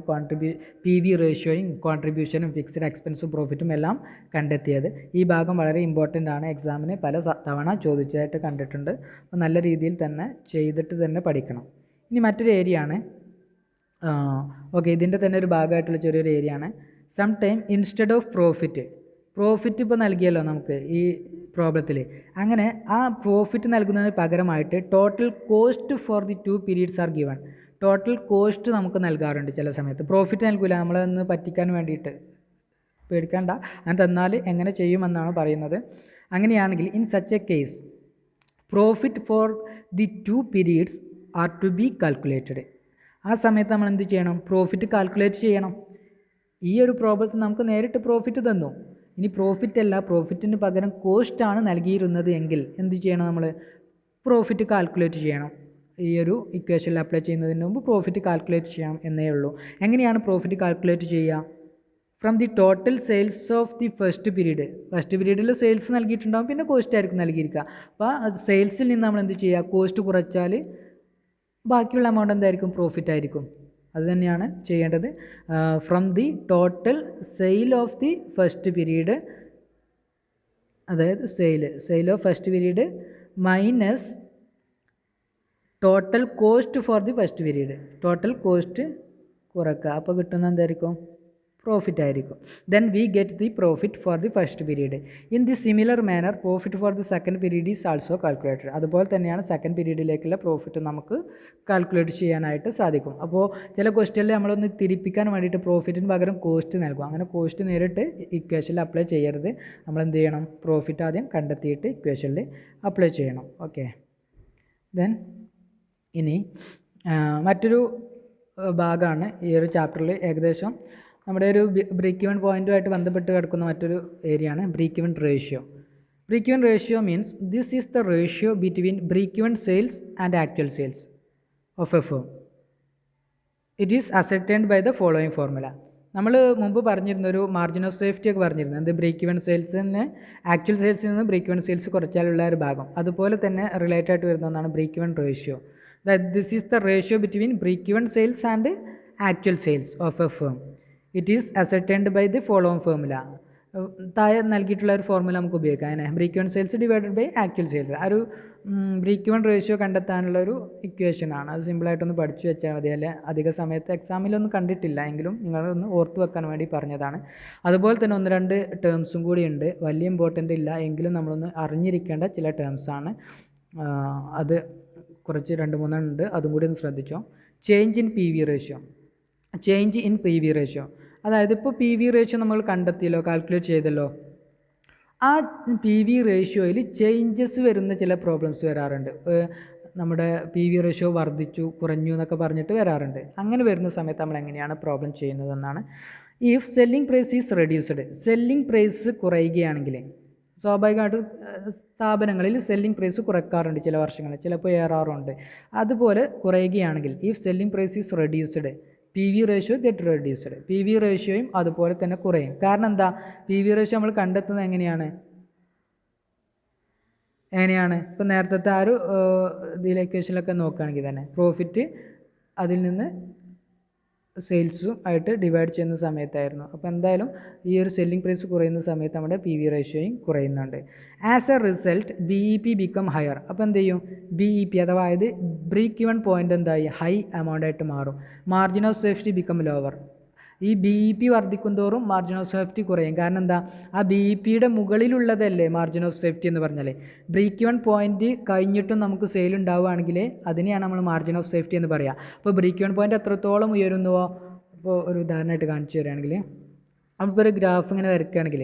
പി വി റേഷ്യോയും കോൺട്രിബ്യൂഷനും ഫിക്സഡ് എക്സ്പെൻസും പ്രോഫിറ്റും എല്ലാം കണ്ടെത്തിയത്. ഈ ഭാഗം വളരെ ഇമ്പോർട്ടൻ്റ് ആണ്, എക്സാമിന് പല തവണ ചോദിച്ചതായിട്ട് കണ്ടിട്ടുണ്ട്. അപ്പോൾ നല്ല രീതിയിൽ തന്നെ ചെയ്തിട്ട് തന്നെ പഠിക്കണം. ഇനി മറ്റൊരു ഏരിയ ആണ്, ഓക്കെ, ഇതിൻ്റെ തന്നെ ഒരു ഭാഗമായിട്ടുള്ള ചെറിയൊരു ഏരിയ ആണ്. Some time instead of profit ഇപ്പോൾ നൽകിയല്ലോ നമുക്ക് ഈ പ്രോബ്ലത്തിൽ. അങ്ങനെ ആ പ്രോഫിറ്റ് നൽകുന്നതിന് പകരമായിട്ട് total cost for the 2 periods are given. Total cost നമുക്ക് നൽകാറുണ്ട് ചില സമയത്ത്. പ്രോഫിറ്റ് നൽകില്ല, നമ്മളൊന്ന് പറ്റിക്കാൻ വേണ്ടിയിട്ട്. പേടിക്കണ്ട, അങ്ങനെ തന്നാൽ എങ്ങനെ ചെയ്യുമെന്നാണ് പറയുന്നത്. അങ്ങനെയാണെങ്കിൽ in such a case profit for the 2 periods are to be calculated. ആ സമയത്ത് നമ്മൾ എന്ത് ചെയ്യണം? പ്രോഫിറ്റ് കാൽക്കുലേറ്റ് ചെയ്യണം. ഈ ഒരു പ്രോബ്ലത്തിൽ നമുക്ക് നേരിട്ട് പ്രോഫിറ്റ് തന്നു. ഇനി പ്രോഫിറ്റ് അല്ല, പ്രോഫിറ്റിന് പകരം കോസ്റ്റാണ് നൽകിയിരുന്നത് എങ്കിൽ എന്ത് ചെയ്യണം? നമ്മൾ പ്രോഫിറ്റ് കാൽക്കുലേറ്റ് ചെയ്യണം. ഈ ഒരു ഇക്വേഷനിൽ അപ്ലൈ ചെയ്യുന്നതിന് മുമ്പ് പ്രോഫിറ്റ് കാൽക്കുലേറ്റ് ചെയ്യണം എന്നേ ഉള്ളൂ. എങ്ങനെയാണ് പ്രോഫിറ്റ് കാൽക്കുലേറ്റ് ചെയ്യുക? From the total sales of the first പീരീഡിൽ സെയിൽസ് നൽകിയിട്ടുണ്ടാകും, പിന്നെ കോസ്റ്റ് ആയിരിക്കും നൽകിയിരിക്കുക. അപ്പോൾ സെയിൽസിൽ നിന്ന് നമ്മൾ എന്ത് ചെയ്യുക, കോസ്റ്റ് കുറച്ചാൽ ബാക്കിയുള്ള എമൗണ്ട് എന്തായിരിക്കും, പ്രോഫിറ്റ് ആയിരിക്കും. അത് തന്നെയാണ് ചെയ്യേണ്ടത്. From the total sale of the first period, അതായത് sale of first period minus total cost for the first period, total cost കുറക്കുക. അപ്പോൾ കിട്ടുന്ന എന്തായിരിക്കും, പ്രോഫിറ്റ് ആയിരിക്കും. Then we get the profit for the first period. In the similar manner profit for the second period is also calculated. അതുപോലെ തന്നെയാണ് second പീരീഡിലേക്കുള്ള profit നമുക്ക് calculate ചെയ്യാനായിട്ട് സാധിക്കും. അപ്പോൾ ചില ക്വസ്റ്റ്യനിൽ നമ്മളൊന്ന് തിരിപ്പിക്കാൻ വേണ്ടിയിട്ട് പ്രോഫിറ്റിന് പകരം കോസ്റ്റ് നൽകും. അങ്ങനെ കോസ്റ്റ് നേരിട്ട് ഇക്വേഷനിൽ അപ്ലൈ ചെയ്യരുത്. നമ്മൾ എന്ത് ചെയ്യണം, പ്രോഫിറ്റ് ആദ്യം കണ്ടെത്തിയിട്ട് ഇക്വേഷനിൽ അപ്ലൈ ചെയ്യണം. ഓക്കെ. ദെൻ ഇനി മറ്റൊരു ഭാഗമാണ് ഈ ഒരു ചാപ്റ്ററിൽ ഏകദേശം നമ്മുടെ ഒരു ബ്രേക്ക് ഈവൻ പോയിൻറ്റുമായിട്ട് ബന്ധപ്പെട്ട് കിടക്കുന്ന മറ്റൊരു ഏരിയയാണ് break even ratio. Break even ratio means this is the ratio between break even sales and actual sales of a firm. It is ascertained by the following formula. നമ്മൾ മുമ്പ് പറഞ്ഞിരുന്നൊരു മാർജിൻ ഓഫ് സേഫ്റ്റി ഒക്കെ പറഞ്ഞിരുന്നത്, എന്ത് break even സെയിൽസിന് actual സെയിൽസിൽ നിന്ന് break even sales കുറച്ചാലുള്ള ഒരു ഭാഗം, അതുപോലെ തന്നെ റിലേറ്റഡ് ആയിട്ട് വരുന്ന ഒന്നാണ് break even ratio. This is the ratio between break even sales and actual sales of a firm. It is ascertained by the following formula. താഴെ നൽകിയിട്ടുള്ള ഒരു ഫോർമുല നമുക്ക് ഉപയോഗിക്കാം. അങ്ങനെ break even sales divided by actual sales. ആ ഒരു break even ratio കണ്ടെത്താനുള്ളൊരു ഇക്വേഷനാണ്. അത് സിമ്പിളായിട്ടൊന്ന് പഠിച്ചു വെച്ചാൽ മതി. അല്ലെ അധിക സമയത്ത് എക്സാമിലൊന്നും കണ്ടിട്ടില്ല എങ്കിലും നിങ്ങളൊന്ന് ഓർത്ത് വെക്കാൻ വേണ്ടി പറഞ്ഞതാണ്. അതുപോലെ തന്നെ ഒന്ന് രണ്ട് ടേംസും കൂടിയുണ്ട്, വലിയ ഇമ്പോർട്ടൻ്റ് ഇല്ല എങ്കിലും നമ്മളൊന്ന് അറിഞ്ഞിരിക്കേണ്ട ചില ടേംസാണ്. അത് കുറച്ച് 2-3 ഉണ്ട്, അതും കൂടി ഒന്ന് ശ്രദ്ധിച്ചോ. Change in P V ratio. അതായത് ഇപ്പോൾ പി വി റേഷ്യോ നമ്മൾ കണ്ടെത്തിയല്ലോ, കാൽക്കുലേറ്റ് ചെയ്തല്ലോ. ആ പി വി റേഷ്യോയിൽ ചേഞ്ചസ് വരുന്ന ചില പ്രോബ്ലംസ് വരാറുണ്ട്. നമ്മുടെ പി വി റേഷ്യോ വർദ്ധിച്ചു കുറഞ്ഞു എന്നൊക്കെ പറഞ്ഞിട്ട് വരാറുണ്ട്. അങ്ങനെ വരുന്ന സമയത്ത് നമ്മൾ എങ്ങനെയാണ് പ്രോബ്ലം ചെയ്യുന്നതെന്നാണ്. If selling price is reduced, selling price കുറയുകയാണെങ്കിൽ സ്വാഭാവികമായിട്ടും സ്ഥാപനങ്ങളിൽ സെല്ലിംഗ് പ്രൈസ് കുറയ്ക്കാറുണ്ട് ചില വർഷങ്ങളിൽ, ചിലപ്പോൾ ഏറാറുണ്ട്. അതുപോലെ കുറയുകയാണെങ്കിൽ if selling price is reduced P V ratio get reduced. P V റേഷ്യോയും അതുപോലെ തന്നെ കുറയും. കാരണം എന്താ, പി വി റേഷ്യോ നമ്മൾ കണ്ടെത്തുന്നത് എങ്ങനെയാണ്, ഇപ്പോൾ നേരത്തെ ആ ഒരു ഇക്വേഷനിലൊക്കെ നോക്കുകയാണെങ്കിൽ തന്നെ പ്രോഫിറ്റ് അതിൽ നിന്ന് സെയിൽസും ആയിട്ട് ഡിവൈഡ് ചെയ്യുന്ന സമയത്തായിരുന്നു. അപ്പോൾ എന്തായാലും ഈ ഒരു സെല്ലിംഗ് പ്രൈസ് കുറയുന്ന സമയത്ത് നമ്മുടെ പി വി റേഷ്യോയും കുറയുന്നുണ്ട്. As a result B E P become higher. അപ്പോൾ എന്ത് ചെയ്യും, ബി ഇ പി അഥവാ ബ്രേക്ക് ഈവൻ പോയിൻ്റ് എന്തായി, ഹൈ എമൗണ്ട് ആയിട്ട് മാറും. Margin of safety become lower. ഈ ബി ഇ പി വർദ്ധിക്കും തോറും മാർജിൻ ഓഫ് സേഫ്റ്റി കുറയും. കാരണം എന്താ, ആ ബി ഇ പിയുടെ മുകളിലുള്ളതല്ലേ മാർജിൻ ഓഫ് സേഫ്റ്റി എന്ന് പറഞ്ഞാൽ. ബ്രേക്ക് ഈവൻ പോയിൻ്റ് കഴിഞ്ഞിട്ടും നമുക്ക് സെയിൽ ഉണ്ടാവുകയാണെങ്കിൽ അതിനെയാണ് നമ്മൾ മാർജിൻ ഓഫ് സേഫ്റ്റി എന്ന് പറയുക. അപ്പോൾ ബ്രേക്ക് ഈവൻ പോയിൻ്റ് എത്രത്തോളം ഉയരുന്നുവോ, ഇപ്പോൾ ഒരു ഉദാഹരണമായിട്ട് കാണിച്ചു തരികയാണെങ്കിൽ നമുക്കിപ്പോൾ ഒരു ഗ്രാഫ് ഇങ്ങനെ വരയ്ക്കുകയാണെങ്കിൽ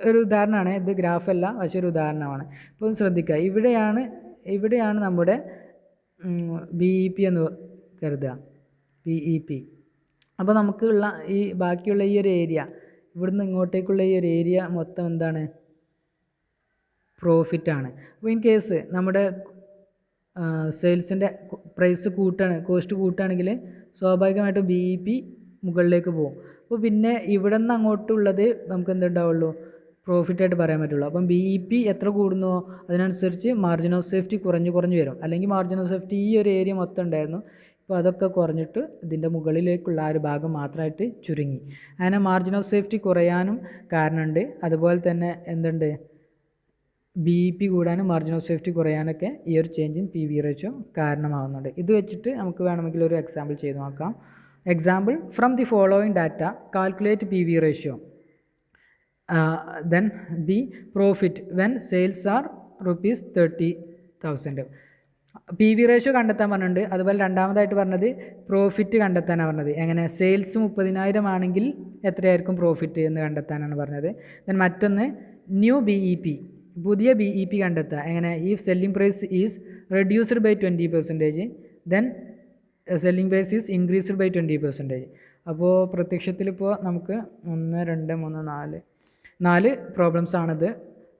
ഒരു ഉദാഹരണമാണ് ഇത്, ഗ്രാഫല്ല പക്ഷേ ഒരു ഉദാഹരണമാണ്. ഇപ്പോൾ ശ്രദ്ധിക്കുക, ഇവിടെയാണ് നമ്മുടെ ബി ഇ പി എന്ന് കരുതുക, പി ഇ പി. അപ്പോൾ നമുക്കുള്ള ഈ ബാക്കിയുള്ള ഈ ഒരു ഏരിയ, ഇവിടുന്ന് ഇങ്ങോട്ടേക്കുള്ള ഈ ഒരു ഏരിയ മൊത്തം എന്താണ്, പ്രോഫിറ്റാണ്. അപ്പോൾ ഇൻ കേസ് നമ്മുടെ സെയിൽസിൻ്റെ പ്രൈസ് കോസ്റ്റ് കൂട്ടുകയാണെങ്കിൽ സ്വാഭാവികമായിട്ടും ബി ഇ പി മുകളിലേക്ക് പോകും. അപ്പോൾ പിന്നെ ഇവിടെ നിന്ന് അങ്ങോട്ടുള്ളത് നമുക്ക് എന്തുണ്ടാവുള്ളൂ, പ്രോഫിറ്റായിട്ട് പറയാൻ പറ്റുള്ളൂ. അപ്പം ബി ഇ പി എത്ര കൂടുന്നുവോ അതിനനുസരിച്ച് മാർജിൻ ഓഫ് സേഫ്റ്റി കുറഞ്ഞു വരും. അല്ലെങ്കിൽ മാർജിൻ ഓഫ് സേഫ്റ്റി ഈ ഒരു ഏരിയ മൊത്തം ഉണ്ടായിരുന്നു, അപ്പോൾ അതൊക്കെ കുറഞ്ഞിട്ട് ഇതിൻ്റെ മുകളിലേക്കുള്ള ആ ഒരു ഭാഗം മാത്രമായിട്ട് ചുരുങ്ങി. അങ്ങനെ മാർജിൻ ഓഫ് സേഫ്റ്റി കുറയാനും കാരണമുണ്ട്. അതുപോലെ തന്നെ എന്തുണ്ട്, ബി ഇ പി കൂടാനും മാർജിൻ ഓഫ് സേഫ്റ്റി കുറയാനൊക്കെ ഈ ഒരു change in P V ratio കാരണമാകുന്നുണ്ട്. ഇത് വെച്ചിട്ട് നമുക്ക് വേണമെങ്കിൽ ഒരു എക്സാമ്പിൾ ചെയ്ത് നോക്കാം. Example, from the following data calculate P V ratio, then B profit when sales are ₹30,000. P V ratio കണ്ടെത്താൻ പറഞ്ഞിട്ടുണ്ട്. അതുപോലെ രണ്ടാമതായിട്ട് പറഞ്ഞത് പ്രോഫിറ്റ് കണ്ടെത്താനാണ് പറഞ്ഞത്. എങ്ങനെ, സെയിൽസ് 30,000 ആണെങ്കിൽ എത്രയായിരിക്കും പ്രോഫിറ്റ് എന്ന് കണ്ടെത്താനാണ് പറഞ്ഞത്. ദെൻ മറ്റൊന്ന് ന്യൂ ബി ഇ പി, പുതിയ ബി ഇ പി കണ്ടെത്തുക. എങ്ങനെ, ഈ selling price is reduced by 20%, then selling price is increased by 20%. അപ്പോൾ പ്രത്യക്ഷത്തിലിപ്പോൾ നമുക്ക് 1 2 3 4 പ്രോബ്ലംസ് ആണിത്.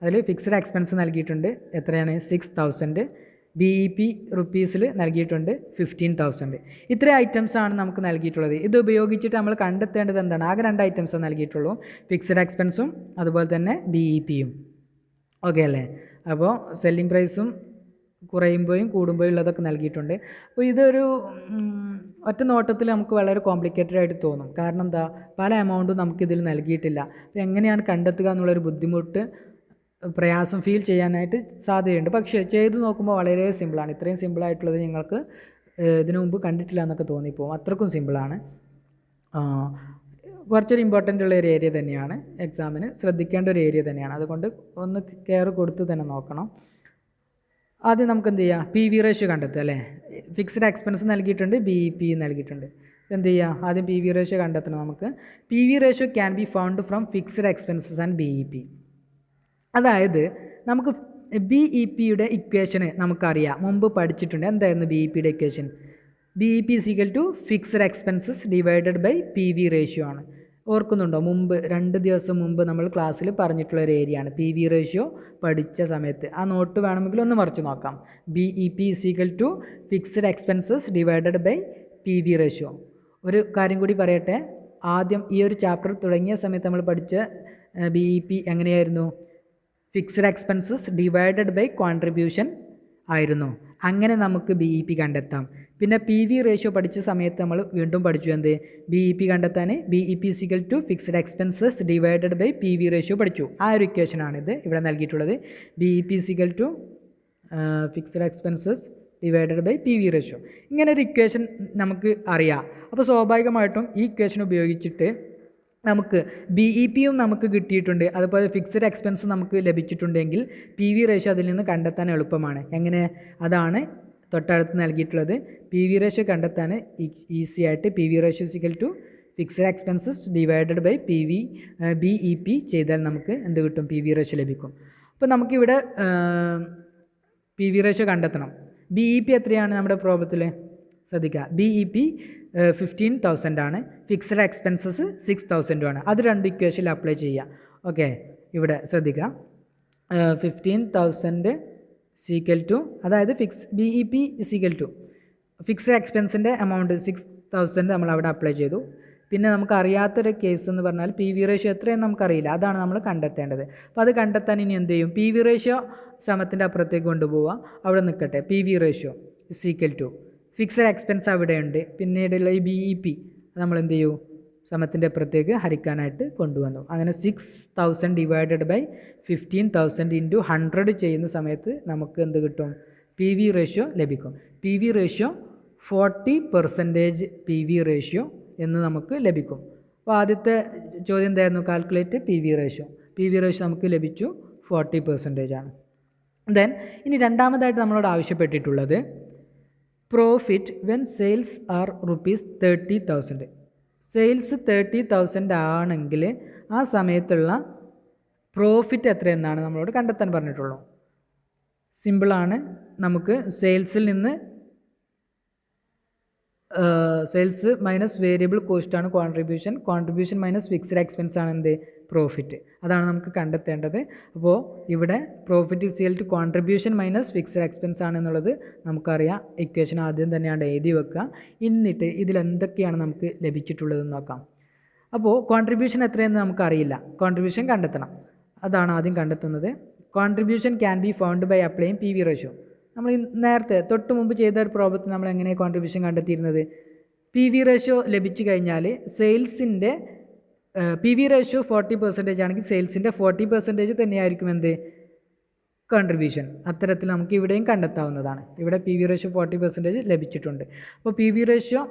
അതിൽ ഫിക്സഡ് എക്സ്പെൻസ് നൽകിയിട്ടുണ്ട്, എത്രയാണ്, 6,000. BEP റുപ്പീസിൽ നൽകിയിട്ടുണ്ട് 15,000. ഇത്രയും ഐറ്റംസാണ് നമുക്ക് നൽകിയിട്ടുള്ളത്. ഇത് ഉപയോഗിച്ചിട്ട് നമ്മൾ കണ്ടെത്തേണ്ടത് എന്താണ്? ആകെ 2 ഐറ്റംസ് നൽകിയിട്ടുള്ളൂ, ഫിക്സഡ് എക്സ്പെൻസും അതുപോലെ തന്നെ BEPയും. ഓക്കെ അല്ലേ? അപ്പോൾ സെല്ലിംഗ് പ്രൈസും കുറയുമ്പോഴും കൂടുമ്പോഴും ഉള്ളതൊക്കെ നൽകിയിട്ടുണ്ട്. അപ്പോൾ ഇതൊരു ഒറ്റ നോട്ടത്തിൽ നമുക്ക് വളരെ കോംപ്ലിക്കേറ്റഡ് ആയിട്ട് തോന്നും. കാരണം എന്താ, പല എമൗണ്ടും നമുക്കിതിൽ നൽകിയിട്ടില്ല. അപ്പോൾ എങ്ങനെയാണ് കണ്ടെത്തുക എന്നുള്ളൊരു ബുദ്ധിമുട്ട്, പ്രയാസം ഫീൽ ചെയ്യാനായിട്ട് സാധ്യതയുണ്ട്. പക്ഷേ ചെയ്ത് നോക്കുമ്പോൾ വളരെ സിമ്പിളാണ്. ഇത്രയും സിമ്പിളായിട്ടുള്ളത് നിങ്ങൾക്ക് ഇതിനു മുമ്പ് കണ്ടിട്ടില്ല എന്നൊക്കെ തോന്നിപ്പോവും. അത്രക്കും സിമ്പിളാണ്. കുറച്ചൊരു ഇമ്പോർട്ടൻ്റ് ഉള്ള ഒരു ഏരിയ തന്നെയാണ്, എക്സാമിന് ശ്രദ്ധിക്കേണ്ട ഒരു ഏരിയ തന്നെയാണ്. അതുകൊണ്ട് ഒന്ന് കെയർ കൊടുത്ത് തന്നെ നോക്കണം. ആദ്യം നമുക്ക് എന്ത് ചെയ്യുക, PV റേഷ്യോ കണ്ടെത്തുക അല്ലേ. ഫിക്സ്ഡ് എക്സ്പെൻസ് നൽകിയിട്ടുണ്ട്, BEP നൽകിയിട്ടുണ്ട്. എന്ത് ചെയ്യുക, ആദ്യം PV റേഷ്യോ കണ്ടെത്തണം നമുക്ക്. PV ratio can be found from fixed expenses and BEP. അതായത് നമുക്ക് BEPയുടെ ഇക്വേഷന് നമുക്കറിയാം, മുമ്പ് പഠിച്ചിട്ടുണ്ട്. എന്തായിരുന്നു BEPയുടെ equation? BEP = fixed expenses divided by PV ratio ആണ്. ഓർക്കുന്നുണ്ടോ? മുമ്പ് 2 ദിവസം മുമ്പ് നമ്മൾ ക്ലാസ്സിൽ പറഞ്ഞിട്ടുള്ള ഒരു ഏരിയയാണ് PV റേഷ്യോ പഠിച്ച സമയത്ത്. ആ നോട്ട് വേണമെങ്കിൽ ഒന്ന് മറിച്ച് നോക്കാം. BEP = fixed expenses divided by PV ratio. ഒരു കാര്യം കൂടി പറയട്ടെ, ആദ്യം ഈ ഒരു ചാപ്റ്റർ തുടങ്ങിയ സമയത്ത് നമ്മൾ പഠിച്ച BEP എങ്ങനെയായിരുന്നു? Fixed expenses divided by contribution ആയിരുന്നു. അങ്ങനെ നമുക്ക് BEP കണ്ടെത്താം. പിന്നെ PV റേഷ്യോ പഠിച്ച സമയത്ത് നമ്മൾ വീണ്ടും പഠിച്ചു എന്ത്? BEP കണ്ടെത്താൻ BEP = fixed expenses divided by PV ratio പഠിച്ചു. ആ ഒരു ഇക്വേഷനാണിത് ഇവിടെ നൽകിയിട്ടുള്ളത്. BEP = fixed expenses divided by PV ratio. ഇങ്ങനെ ഒരു ഇക്വേഷൻ നമുക്ക് അറിയാം. അപ്പോൾ സ്വാഭാവികമായിട്ടും ഈ ഇക്വേഷൻ ഉപയോഗിച്ചിട്ട് നമുക്ക് BEPയും നമുക്ക് കിട്ടിയിട്ടുണ്ട്, അതുപോലെ ഫിക്സ്ഡ് എക്സ്പെൻസും നമുക്ക് ലഭിച്ചിട്ടുണ്ടെങ്കിൽ PV റേഷ്യോ അതിൽ നിന്ന് കണ്ടെത്താൻ എളുപ്പമാണ്. എങ്ങനെ? അതാണ് തൊട്ടടുത്ത് നൽകിയിട്ടുള്ളത്. PV റേഷ്യോ കണ്ടെത്താൻ ഈസി ആയിട്ട് PV ratio = fixed expenses divided by BEP ചെയ്താൽ നമുക്ക് എന്ത് കിട്ടും? PV റേഷ്യോ ലഭിക്കും. അപ്പോൾ നമുക്കിവിടെ PV റേഷ്യോ കണ്ടെത്തണം. BEP എത്രയാണ് നമ്മുടെ പ്രോബ്ലത്തിൽ? ശ്രദ്ധിക്കുക, BEP 15,000 ആണ്, ഫിക്സ്ഡ് എക്സ്പെൻസസ് 6,000 ആണ്. അത് 2 ഇക്വേഷനിൽ അപ്ലൈ ചെയ്യുക. ഓക്കെ, ഇവിടെ ശ്രദ്ധിക്കുക, 15,000 = അതായത് BEP = ഫിക്സ്ഡ് എക്സ്പെൻസിൻ്റെ എമൗണ്ട് 6,000 നമ്മൾ അവിടെ അപ്ലൈ ചെയ്തു. പിന്നെ നമുക്ക് അറിയാത്തൊരു കേസ് എന്ന് പറഞ്ഞാൽ PV റേഷ്യോ എത്രയെന്ന് നമുക്കറിയില്ല, അതാണ് നമ്മൾ കണ്ടെത്തേണ്ടത്. അപ്പോൾ അത് കണ്ടെത്താൻ ഇനി എന്ത് ചെയ്യും? PV റേഷ്യോ സമത്തിൻ്റെ അപ്പുറത്തേക്ക് കൊണ്ടുപോവുക, അവിടെ നിൽക്കട്ടെ. PV റേഷ്യോ = ഫിക്സ്ഡ് എക്സ്പെൻസ് അവിടെയുണ്ട്, പിന്നീടുള്ള ഈ BEP നമ്മൾ എന്ത് ചെയ്യും? സമത്തിൻ്റെ അപ്പുറത്തേക്ക് ഹരിക്കാനായിട്ട് കൊണ്ടുവന്നു. അങ്ങനെ 6,000 ഡിവൈഡഡ് ബൈ 15,000 × 100 ചെയ്യുന്ന സമയത്ത് നമുക്ക് എന്ത് കിട്ടും? PV റേഷ്യോ ലഭിക്കും. PV റേഷ്യോ 40% PV റേഷ്യോ എന്ന് നമുക്ക് ലഭിക്കും. അപ്പോൾ ആദ്യത്തെ ചോദ്യം എന്തായിരുന്നു? Calculate PV ratio. PV ratio നമുക്ക് ലഭിച്ചു 40% ആണ്. ദെൻ ഇനി രണ്ടാമതായിട്ട് നമ്മളോട് ആവശ്യപ്പെട്ടിട്ടുള്ളത് profit when sales are ₹30,000. Sales 30,000 ആണെങ്കിൽ ആ സമയത്തുള്ള പ്രോഫിറ്റ് എത്രയെന്നാണ് നമ്മളോട് കണ്ടെത്താൻ പറഞ്ഞിട്ടുള്ളൂ. സിമ്പിളാണ്. നമുക്ക് സെയിൽസിൽ നിന്ന് സെയിൽസ് മൈനസ് വേരിയബിൾ കോസ്റ്റാണ് കോൺട്രിബ്യൂഷൻ മൈനസ് ഫിക്സ്ഡ് എക്സ്പെൻസ് ആണ് എന്ത്? പ്രോഫിറ്റ്. അതാണ് നമുക്ക് കണ്ടെത്തേണ്ടത്. അപ്പോൾ ഇവിടെ profit = contribution minus fixed expense ആണെന്നുള്ളത് നമുക്കറിയാം. ഇക്വേഷൻ ആദ്യം തന്നെയാണ് എഴുതി വെക്കുക. എന്നിട്ട് ഇതിലെന്തൊക്കെയാണ് നമുക്ക് ലഭിച്ചിട്ടുള്ളതെന്ന് നോക്കാം. അപ്പോൾ കോൺട്രിബ്യൂഷൻ എത്രയെന്ന് നമുക്കറിയില്ല, കോൺട്രിബ്യൂഷൻ കണ്ടെത്തണം. അതാണ് ആദ്യം കണ്ടെത്തുന്നത്. Contribution can be found by applying PV ratio. നമ്മൾ നേരത്തെ തൊട്ട് മുമ്പ് ചെയ്ത ഒരു പ്രോബ്ലത്തിൽ നമ്മൾ എങ്ങനെയാണ് കോൺട്രിബ്യൂഷൻ കണ്ടെത്തിയിരുന്നത്? PV റേഷ്യോ ലഭിച്ചു കഴിഞ്ഞാൽ സെയിൽസിൻ്റെ PV റേഷ്യോ 40% ആണെങ്കിൽ സെയിൽസിൻ്റെ 40% തന്നെയായിരിക്കും എന്ത്? കോൺട്രിബ്യൂഷൻ. അത്തരത്തിൽ നമുക്ക് ഇവിടെയും കണ്ടെത്താവുന്നതാണ്. ഇവിടെ PV റേഷ്യോ 40% ലഭിച്ചിട്ടുണ്ട്. അപ്പോൾ PV ratio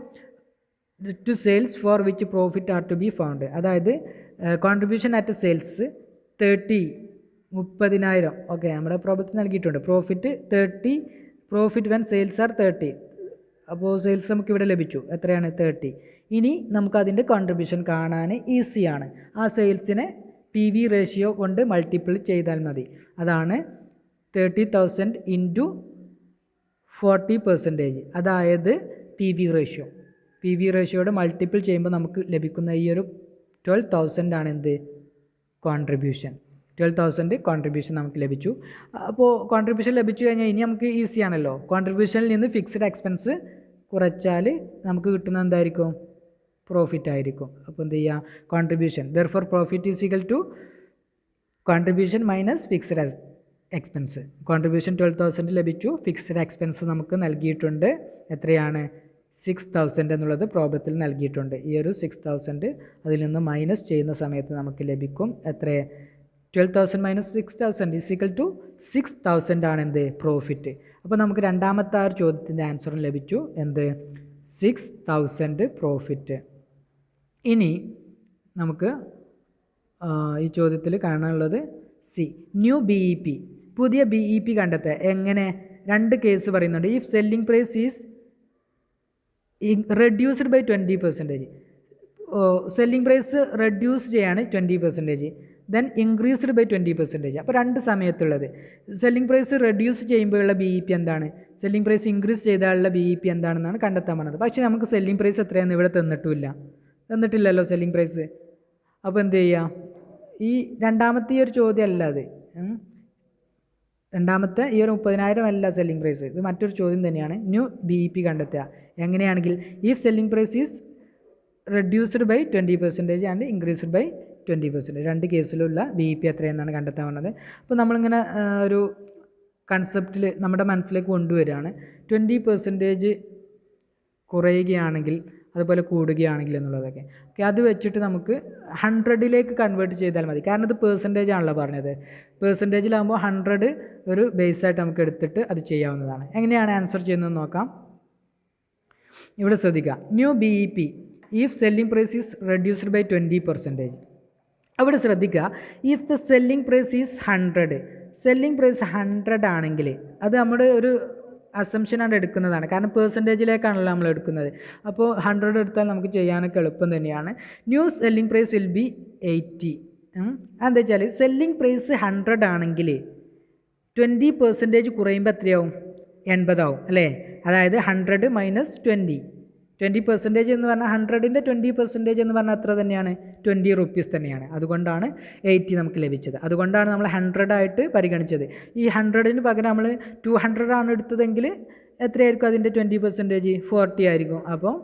to sales for which profit are to be found. അതായത് കോൺട്രിബ്യൂഷൻ അറ്റ് സെയിൽസ് 30,000. ഓക്കെ, നമ്മുടെ പ്രോബ്ലത്തിൽ നൽകിയിട്ടുണ്ട്. Profit when sales are 30. അപ്പോൾ സെയിൽസ് നമുക്ക് ഇവിടെ ലഭിച്ചു. എത്രയാണ്? 30. ഇനി നമുക്കതിൻ്റെ കോൺട്രിബ്യൂഷൻ കാണാൻ ഈസിയാണ്. ആ സെയിൽസിനെ PV റേഷ്യോ കൊണ്ട് മൾട്ടിപ്പിൾ ചെയ്താൽ മതി. അതാണ് 30,000 × 40%. അതായത് PV റേഷ്യോ. PV റേഷ്യോയുടെ മൾട്ടിപ്പിൾ ചെയ്യുമ്പോൾ നമുക്ക് ലഭിക്കുന്ന ഈ ഒരു 12,000 ആണ് എന്ത്? കോൺട്രിബ്യൂഷൻ. 12,000 കോൺട്രിബ്യൂഷൻ നമുക്ക് ലഭിച്ചു. അപ്പോൾ കോൺട്രിബ്യൂഷൻ ലഭിച്ചു കഴിഞ്ഞാൽ ഇനി നമുക്ക് ഈസി ആണല്ലോ. കോൺട്രിബ്യൂഷനിൽ നിന്ന് ഫിക്സ്ഡ് എക്സ്പെൻസ് കുറച്ചാൽ നമുക്ക് കിട്ടുന്ന എന്തായിരിക്കും? പ്രോഫിറ്റ് ആയിരിക്കും. അപ്പോൾ എന്ത് ചെയ്യുക? Contribution therefore profit is equal to contribution minus fixed expense. Contribution 12,000 ലഭിച്ചു. ഫിക്സ്ഡ് എക്സ്പെൻസ് നമുക്ക് നൽകിയിട്ടുണ്ട്. എത്രയാണ്? 6,000 എന്നുള്ളത് പ്രോബ്ലത്തിൽ നൽകിയിട്ടുണ്ട്. ഈ ഒരു 6,000 അതിൽ നിന്ന് മൈനസ് ചെയ്യുന്ന സമയത്ത് നമുക്ക് ലഭിക്കും എത്ര? 12,000 മൈനസ് 6,000 ഈസ് ഈക്വൽ ടു 6,000 ആണ് എന്ത്? പ്രോഫിറ്റ്. അപ്പോൾ നമുക്ക് രണ്ടാമത്തെ ആ ഒരു ചോദ്യത്തിൻ്റെ ആൻസറും ലഭിച്ചു. എന്ത്? 6,000 പ്രോഫിറ്റ്. ഇനി നമുക്ക് ഈ ചോദ്യത്തിൽ കാണാനുള്ളത് സി, ന്യൂ BEP, പുതിയ BEP കണ്ടെത്തുക. എങ്ങനെ? രണ്ട് കേസ് പറയുന്നുണ്ട്. If selling price is reduced by 20%, selling price reduce ചെയ്യാണ് 20%, ദെൻ ഇൻക്രീസ്ഡ് ബൈ 20%. അപ്പോൾ രണ്ട് സമയത്തുള്ളത്. സെല്ലിംഗ് പ്രൈസ് റെഡ്യൂസ് ചെയ്യുമ്പോഴുള്ള BEP എന്താണ്? സെല്ലിംഗ് പ്രൈസ് ഇൻക്രീസ് ചെയ്താലുള്ള BEP എന്താണെന്നാണ് കണ്ടെത്താൻ പറഞ്ഞത്. പക്ഷേ നമുക്ക് സെല്ലിംഗ് പ്രൈസ് എത്രയാണെന്ന് ഇവിടെ തന്നിട്ടില്ലല്ലോ സെല്ലിംഗ് പ്രൈസ്. അപ്പോൾ എന്ത് ചെയ്യുക? ഈ രണ്ടാമത്തെ ഈ ഒരു ചോദ്യം അല്ല അത്. രണ്ടാമത്തെ ഈ ഒരു 30,000 അല്ല സെല്ലിംഗ് പ്രൈസ്. ഇത് മറ്റൊരു ചോദ്യം തന്നെയാണ്. ന്യൂ BEP കണ്ടെത്തുക. എങ്ങനെയാണെങ്കിൽ if selling price is reduced by 20% and increased by 20%. രണ്ട് കേസിലുള്ള BEP എത്രയെന്നാണ് കണ്ടെത്താൻ പറഞ്ഞത്. അപ്പോൾ നമ്മളിങ്ങനെ ഒരു കൺസെപ്റ്റിൽ നമ്മുടെ മനസ്സിലേക്ക് കൊണ്ടുവരികയാണ്. 20% കുറയുകയാണെങ്കിൽ അതുപോലെ കൂടുകയാണെങ്കിൽ എന്നുള്ളതൊക്കെ. ഓക്കെ, അത് വെച്ചിട്ട് നമുക്ക് 100ലേക്ക് കൺവേർട്ട് ചെയ്താൽ മതി. കാരണം ഇത് പേഴ്സൻറ്റേജ് ആണല്ലോ പറഞ്ഞത്. പേഴ്സൻറ്റേജിലാകുമ്പോൾ 100 ഒരു ബേസായിട്ട് നമുക്ക് എടുത്തിട്ട് അത് ചെയ്യാവുന്നതാണ്. എങ്ങനെയാണ് ആൻസർ ചെയ്യുന്നതെന്ന് നോക്കാം. ഇവിടെ ശ്രദ്ധിക്കുക. New BEP if selling price is reduced by 20%. അവിടെ ശ്രദ്ധിക്കുക. If the selling price is 100, selling price 100 ആണെങ്കിൽ അത് നമ്മുടെ ഒരു അസംഷനാണ് എടുക്കുന്നതാണ്. കാരണം പേഴ്സൻറ്റേജിലേക്കാണല്ലോ നമ്മൾ എടുക്കുന്നത്. അപ്പോൾ 100 എടുത്താൽ നമുക്ക് ചെയ്യാനൊക്കെ എളുപ്പം തന്നെയാണ്. New selling price will be 80. എന്താ വെച്ചാൽ സെല്ലിംഗ് പ്രൈസ് 100 ആണെങ്കിൽ 20% കുറയുമ്പോൾ എത്രയാവും? 80 ആവും അല്ലേ? അതായത് 100 മൈനസ് 20% എന്ന് പറഞ്ഞാൽ 100ൻ്റെ 20% എന്ന് പറഞ്ഞാൽ എത്ര തന്നെയാണ്? 20 rupees തന്നെയാണ്. അതുകൊണ്ടാണ് 80 നമുക്ക് ലഭിച്ചത്. അതുകൊണ്ടാണ് നമ്മൾ 100 ആയിട്ട് പരിഗണിച്ചത്. ഈ 100ന് പകരം നമ്മൾ 200 ആണ് എടുത്തതെങ്കിൽ എത്രയായിരിക്കും അതിൻ്റെ 20%? 40 ആയിരിക്കും. അപ്പോൾ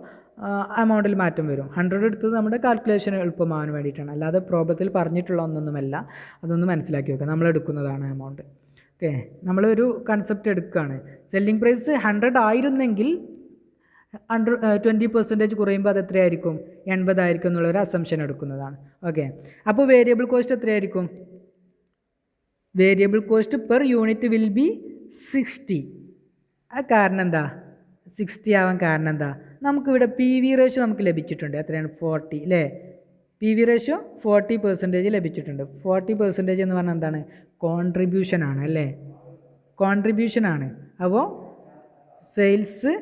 എമൗണ്ടിൽ മാറ്റം വരും. 100 എടുത്തത് നമ്മുടെ കാൽക്കുലേഷൻ എളുപ്പമാകാൻ വേണ്ടിയിട്ടാണ്. അല്ലാതെ പ്രോബ്ലത്തിൽ പറഞ്ഞിട്ടുള്ള ഒന്നൊന്നുമല്ല. അതൊന്ന് മനസ്സിലാക്കി വെക്കുക. നമ്മൾ എടുക്കുന്നതാണ് എമൗണ്ട്. ഓക്കെ, നമ്മളൊരു കൺസെപ്റ്റ് എടുക്കുകയാണ്. സെല്ലിംഗ് പ്രൈസ് 100 ആയിരുന്നെങ്കിൽ 20% കുറയുമ്പോൾ അത് എത്രയായിരിക്കും? 80 ആയിരിക്കും എന്നുള്ളൊരു അസംഷൻ എടുക്കുന്നതാണ്. ഓക്കെ, അപ്പോൾ വേരിയബിൾ കോസ്റ്റ് എത്രയായിരിക്കും? Variable cost per unit will be 60. ആ കാരണം എന്താ? 60 ആവാൻ കാരണം എന്താ? നമുക്കിവിടെ PV റേഷ്യോ നമുക്ക് ലഭിച്ചിട്ടുണ്ട്. എത്രയാണ്? 40 അല്ലേ? PV റേഷ്യോ 40% ലഭിച്ചിട്ടുണ്ട്. 40% എന്ന് പറഞ്ഞാൽ എന്താണ്? കോൺട്രിബ്യൂഷനാണ് അല്ലേ? കോൺട്രിബ്യൂഷനാണ്. അപ്പോൾ സെയിൽസ്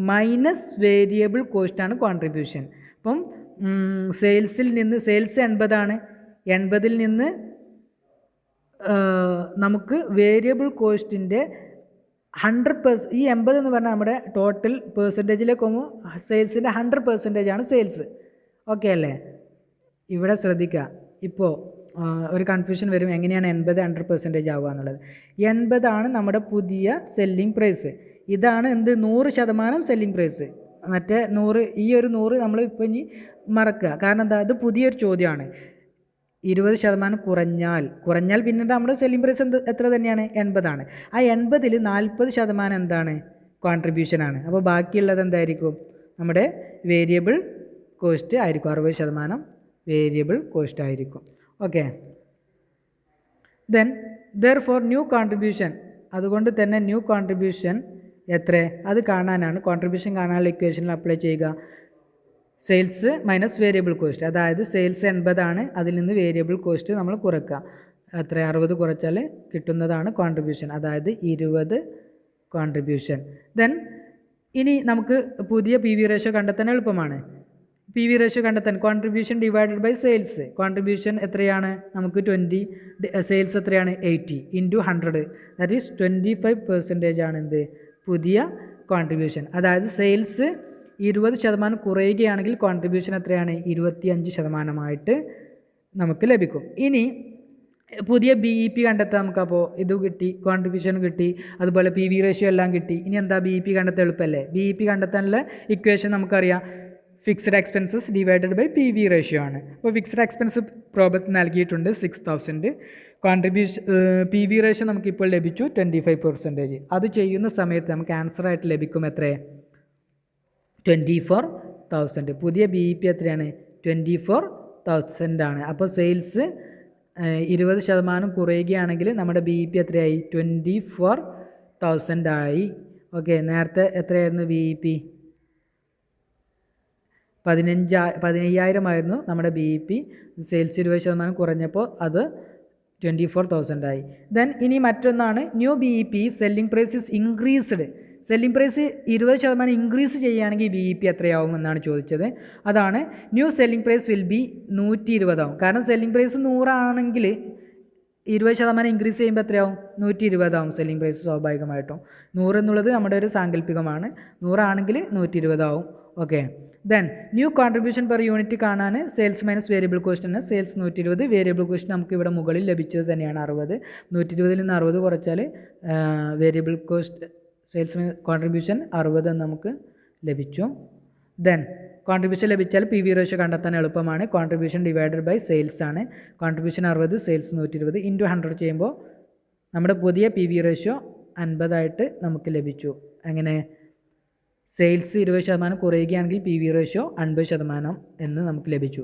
മൈനസ് വേരിയബിൾ കോസ്റ്റാണ് കോൺട്രിബ്യൂഷൻ. അപ്പം സെയിൽസ് 80 ആണ്. 80ൽ നിന്ന് നമുക്ക് വേരിയബിൾ കോസ്റ്റിൻ്റെ 100%, ഈ 80 എന്ന് പറഞ്ഞാൽ നമ്മുടെ ടോട്ടൽ പേഴ്സൻറ്റേജിലേക്ക് പോകുമ്പോൾ സെയിൽസിൻ്റെ 100% ആണ് സെയിൽസ്. ഓക്കെ അല്ലേ? ഇവിടെ ശ്രദ്ധിക്കുക. ഇപ്പോൾ ഒരു കൺഫ്യൂഷൻ വരും. എങ്ങനെയാണ് 80 100% ആവുക എന്നുള്ളത്. 80 ആണ് നമ്മുടെ പുതിയ സെല്ലിംഗ് പ്രൈസ്. ഇതാണ് എന്ത്? 100% സെല്ലിംഗ് പ്രൈസ്. മറ്റേ 100, ഈ ഒരു 100 നമ്മൾ ഇപ്പോൾ ഇനി മറക്കുക. കാരണം എന്താ? ഇത് പുതിയൊരു ചോദ്യമാണ്. 20% കുറഞ്ഞാൽ പിന്നീട് നമ്മുടെ സെല്ലിംഗ് പ്രൈസ് എത്ര തന്നെയാണ്? 80 ആണ്. ആ 80ൽ 40% എന്താണ്? കോൺട്രിബ്യൂഷനാണ്. അപ്പോൾ ബാക്കിയുള്ളത് എന്തായിരിക്കും? നമ്മുടെ വേരിയബിൾ കോസ്റ്റ് ആയിരിക്കും. 60% വേരിയബിൾ കോസ്റ്റ് ആയിരിക്കും. Okay, then therefore new contribution, അതുകൊണ്ട് തന്നെ ന്യൂ കോൺട്രിബ്യൂഷൻ എത്ര? അത് കാണാനാണ് കോൺട്രിബ്യൂഷൻ കാണാനുള്ള ഇക്വേഷനിൽ അപ്ലൈ ചെയ്യുക. Sales minus variable cost. അതായത് സെയിൽസ് 80 ആണ്. അതിൽ നിന്ന് വേരിയബിൾ കോസ്റ്റ് നമ്മൾ കുറക്കുക. എത്ര? 60 കുറച്ചാൽ കിട്ടുന്നതാണ് കോൺട്രിബ്യൂഷൻ. അതായത് 20 കോൺട്രിബ്യൂഷൻ. ദെൻ ഇനി നമുക്ക് പുതിയ PV റേഷ്യോ കണ്ടെത്താൻ എളുപ്പമാണ്. PV റേഷ്യോ കണ്ടെത്താൻ contribution divided by sales. Contribution എത്രയാണ്? നമുക്ക് 20, സെയിൽസ് എത്രയാണ്? 80 ഇൻറ്റു 100, ദാറ്റ് ഈസ് 25% ആണ് എന്ത്? പുതിയ കോൺട്രിബ്യൂഷൻ. അതായത് സെയിൽസ് 20% കുറയുകയാണെങ്കിൽ കോൺട്രിബ്യൂഷൻ എത്രയാണ്? 25% നമുക്ക് ലഭിക്കും. ഇനി പുതിയ BEP കണ്ടെത്താം നമുക്കപ്പോൾ. ഇത് കിട്ടി, കോൺട്രിബ്യൂഷൻ കിട്ടി, അതുപോലെ PV റേഷ്യോ എല്ലാം കിട്ടി. ഇനി എന്താ BEP കണ്ടെത്താൻ എളുപ്പമല്ലേ? BEP കണ്ടെത്താനുള്ള ഇക്വേഷൻ നമുക്കറിയാം, fixed expenses divided by PV ratio ആണ്. അപ്പോൾ ഫിക്സ്ഡ് എക്സ്പെൻസ് പ്രോബ്ലത്തിൽ നൽകിയിട്ടുണ്ട് 6000. PV റേഷ്യോ നമുക്കിപ്പോൾ ലഭിച്ചു 25%. അത് ചെയ്യുന്ന സമയത്ത് നമുക്ക് ആൻസർ ആയിട്ട് ലഭിക്കും എത്ര? 24,000. പുതിയ BEP എത്രയാണ്? 24,000 ആണ്. അപ്പോൾ സെയിൽസ് 20% കുറയുകയാണെങ്കിൽ നമ്മുടെ BEP എത്രയായി? 24,000 ആയി. ഓക്കെ, നേരത്തെ എത്രയായിരുന്നു BEP? 15,000 ആയിരുന്നു നമ്മുടെ BEP. സെയിൽസ് 20% കുറഞ്ഞപ്പോൾ അത് 24,000 ആയി. ദെൻ ഇനി മറ്റൊന്നാണ് new BEP. Selling price is increased. Selling price 20% increase ചെയ്യുകയാണെങ്കിൽ BEP എത്രയാവും എന്നാണ് ചോദിച്ചത്. അതാണ് new selling price will be 120 ആവും. കാരണം സെല്ലിംഗ് പ്രൈസ് 100 ആണെങ്കിൽ 20% ഇൻക്രീസ് ചെയ്യുമ്പോൾ എത്രയാവും? 120 ആവും സെല്ലിംഗ് പ്രൈസ് സ്വാഭാവികമായിട്ടും. 100 എന്നുള്ളത് നമ്മുടെ ഒരു സാങ്കല്പികമാണ്. 100 ആണെങ്കിൽ 120 ആവും. Okay, then new contribution per unit കാണാൻ സെയിൽസ് മൈനസ് വേരിയബിൾ കോസ്റ്റ് ആണ്. സെയിൽസ് 120, വേരിയബിൾ കോസ്റ്റ് നമുക്ക് ഇവിടെ മുകളിൽ ലഭിച്ചത് തന്നെയാണ് 60. 120 നിന്ന് 60 കുറച്ചാൽ വേരിയബിൾ കോസ്റ്റ് സെയിൽസ് കോൺട്രിബ്യൂഷൻ 60 എന്ന് നമുക്ക് ലഭിച്ചു. ദെൻ കോൺട്രിബ്യൂഷൻ ലഭിച്ചാൽ PV റേഷ്യോ കണ്ടെത്താൻ എളുപ്പമാണ്. കോൺട്രിബ്യൂഷൻ ഡിവൈഡഡ് ബൈ സെയിൽസ് ആണ്. കോൺട്രിബ്യൂഷൻ 60, സെയിൽസ് 120 ഇൻറ്റു 100 ചെയ്യുമ്പോൾ നമ്മുടെ പുതിയ PV റേഷ്യോ 50 ആയിട്ട് നമുക്ക് ലഭിച്ചു. അങ്ങനെ സെയിൽസ് 20% കുറയുകയാണെങ്കിൽ PV റേഷ്യോ 50% എന്ന് നമുക്ക് ലഭിച്ചു.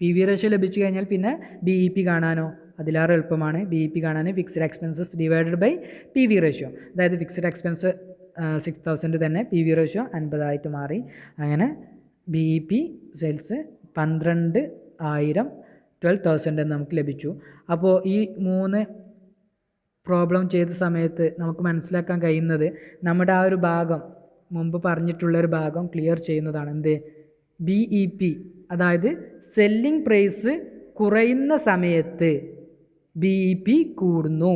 PV റേഷ്യോ ലഭിച്ചു കഴിഞ്ഞാൽ പിന്നെ BEP കാണാനോ അതിലേറെ എളുപ്പമാണ്. BEP കാണാൻ fixed expenses divided by PV ratio. അതായത് ഫിക്സ്ഡ് എക്സ്പെൻസ് 6000 തന്നെ, PV റേഷ്യോ 50 ആയിട്ട് മാറി. അങ്ങനെ BEP സെയിൽസ് 12,000 12,000 എന്ന് നമുക്ക് ലഭിച്ചു. അപ്പോൾ ഈ 3 പ്രോബ്ലം ചെയ്ത സമയത്ത് നമുക്ക് മനസ്സിലാക്കാൻ കഴിയുന്നത് നമ്മുടെ ആ ഒരു ഭാഗം, മുമ്പ് പറഞ്ഞിട്ടുള്ളൊരു ഭാഗം ക്ലിയർ ചെയ്യുന്നതാണ്. എന്ത്? BEP, അതായത് സെല്ലിംഗ് പ്രൈസ് കുറയുന്ന സമയത്ത് BEP കൂടുന്നു.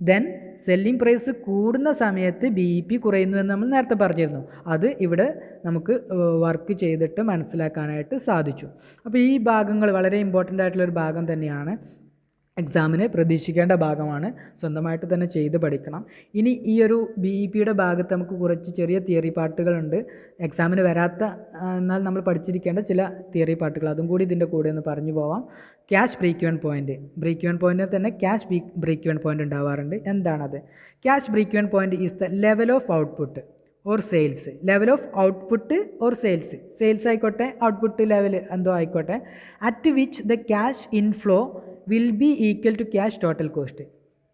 ദെൻ സെല്ലിംഗ് പ്രൈസ് കൂടുന്ന സമയത്ത് BEP കുറയുന്നു എന്ന് നമ്മൾ നേരത്തെ പറഞ്ഞിരുന്നു. അത് ഇവിടെ നമുക്ക് വർക്ക് ചെയ്തിട്ട് മനസ്സിലാക്കാനായിട്ട് സാധിച്ചു. അപ്പോൾ ഈ ഭാഗങ്ങൾ വളരെ ഇമ്പോർട്ടൻ്റ് ആയിട്ടുള്ളൊരു ഭാഗം തന്നെയാണ്. എക്സാമിന് പ്രതീക്ഷിക്കേണ്ട ഭാഗമാണ്. സ്വന്തമായിട്ട് തന്നെ ചെയ്ത് പഠിക്കണം. ഇനി ഈ ഒരു BEPയുടെ ഭാഗത്ത് നമുക്ക് കുറച്ച് ചെറിയ തിയറി പാർട്ടുകളുണ്ട്. എക്സാമിന് വരാത്ത എന്നാൽ നമ്മൾ പഠിച്ചിരിക്കേണ്ട ചില തിയറി പാർട്ടുകൾ, അതും കൂടി ഇതിൻ്റെ കൂടെ ഒന്ന് പറഞ്ഞു പോവാം. Cash break even point. Break even പോയിൻറ്റിൽ തന്നെ ക്യാഷ് ബ്രേക്ക് ഈവൻ പോയിൻറ്റ് ഉണ്ടാവാറുണ്ട്. എന്താണത്? Cash break even point is the level of output or sales. Level of output or sales, sales ആയിക്കോട്ടെ ഔട്ട്പുട്ട് ലെവൽ എന്തോ ആയിക്കോട്ടെ, at which the cash inflow will be equal to cash total cost.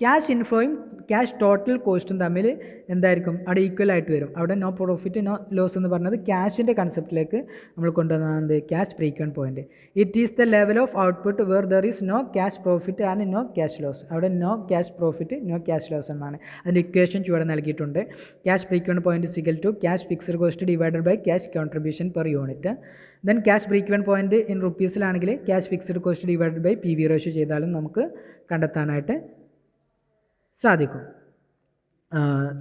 Cash ഇൻഫ്ലോയും cash ടോട്ടൽ കോസ്റ്റും തമ്മിൽ എന്തായിരിക്കും? അവിടെ equal ആയിട്ട് വരും. അവിടെ നോ പ്രോഫിറ്റ് നോ ലോസ് എന്ന് പറഞ്ഞത് ക്യാഷിൻ്റെ കൺസെപ്റ്റിലേക്ക് നമ്മൾ കൊണ്ടുവന്നത് cash break even point. It is the level of output where there is no cash profit and no cash loss. അവിടെ no cash profit no cash loss എന്നാണ് അതിൻ്റെ ഇക്വേഷൻ ചുവടെ നൽകിയിട്ടുണ്ട്. Cash break even point equal to cash fixed cost divided by cash contribution per unit. Then cash break even point in റുപ്പീസിലാണെങ്കിൽ cash fixed cost divided by PV ratio ചെയ്താലും നമുക്ക് കണ്ടെത്താനായിട്ട് സാധിക്കും.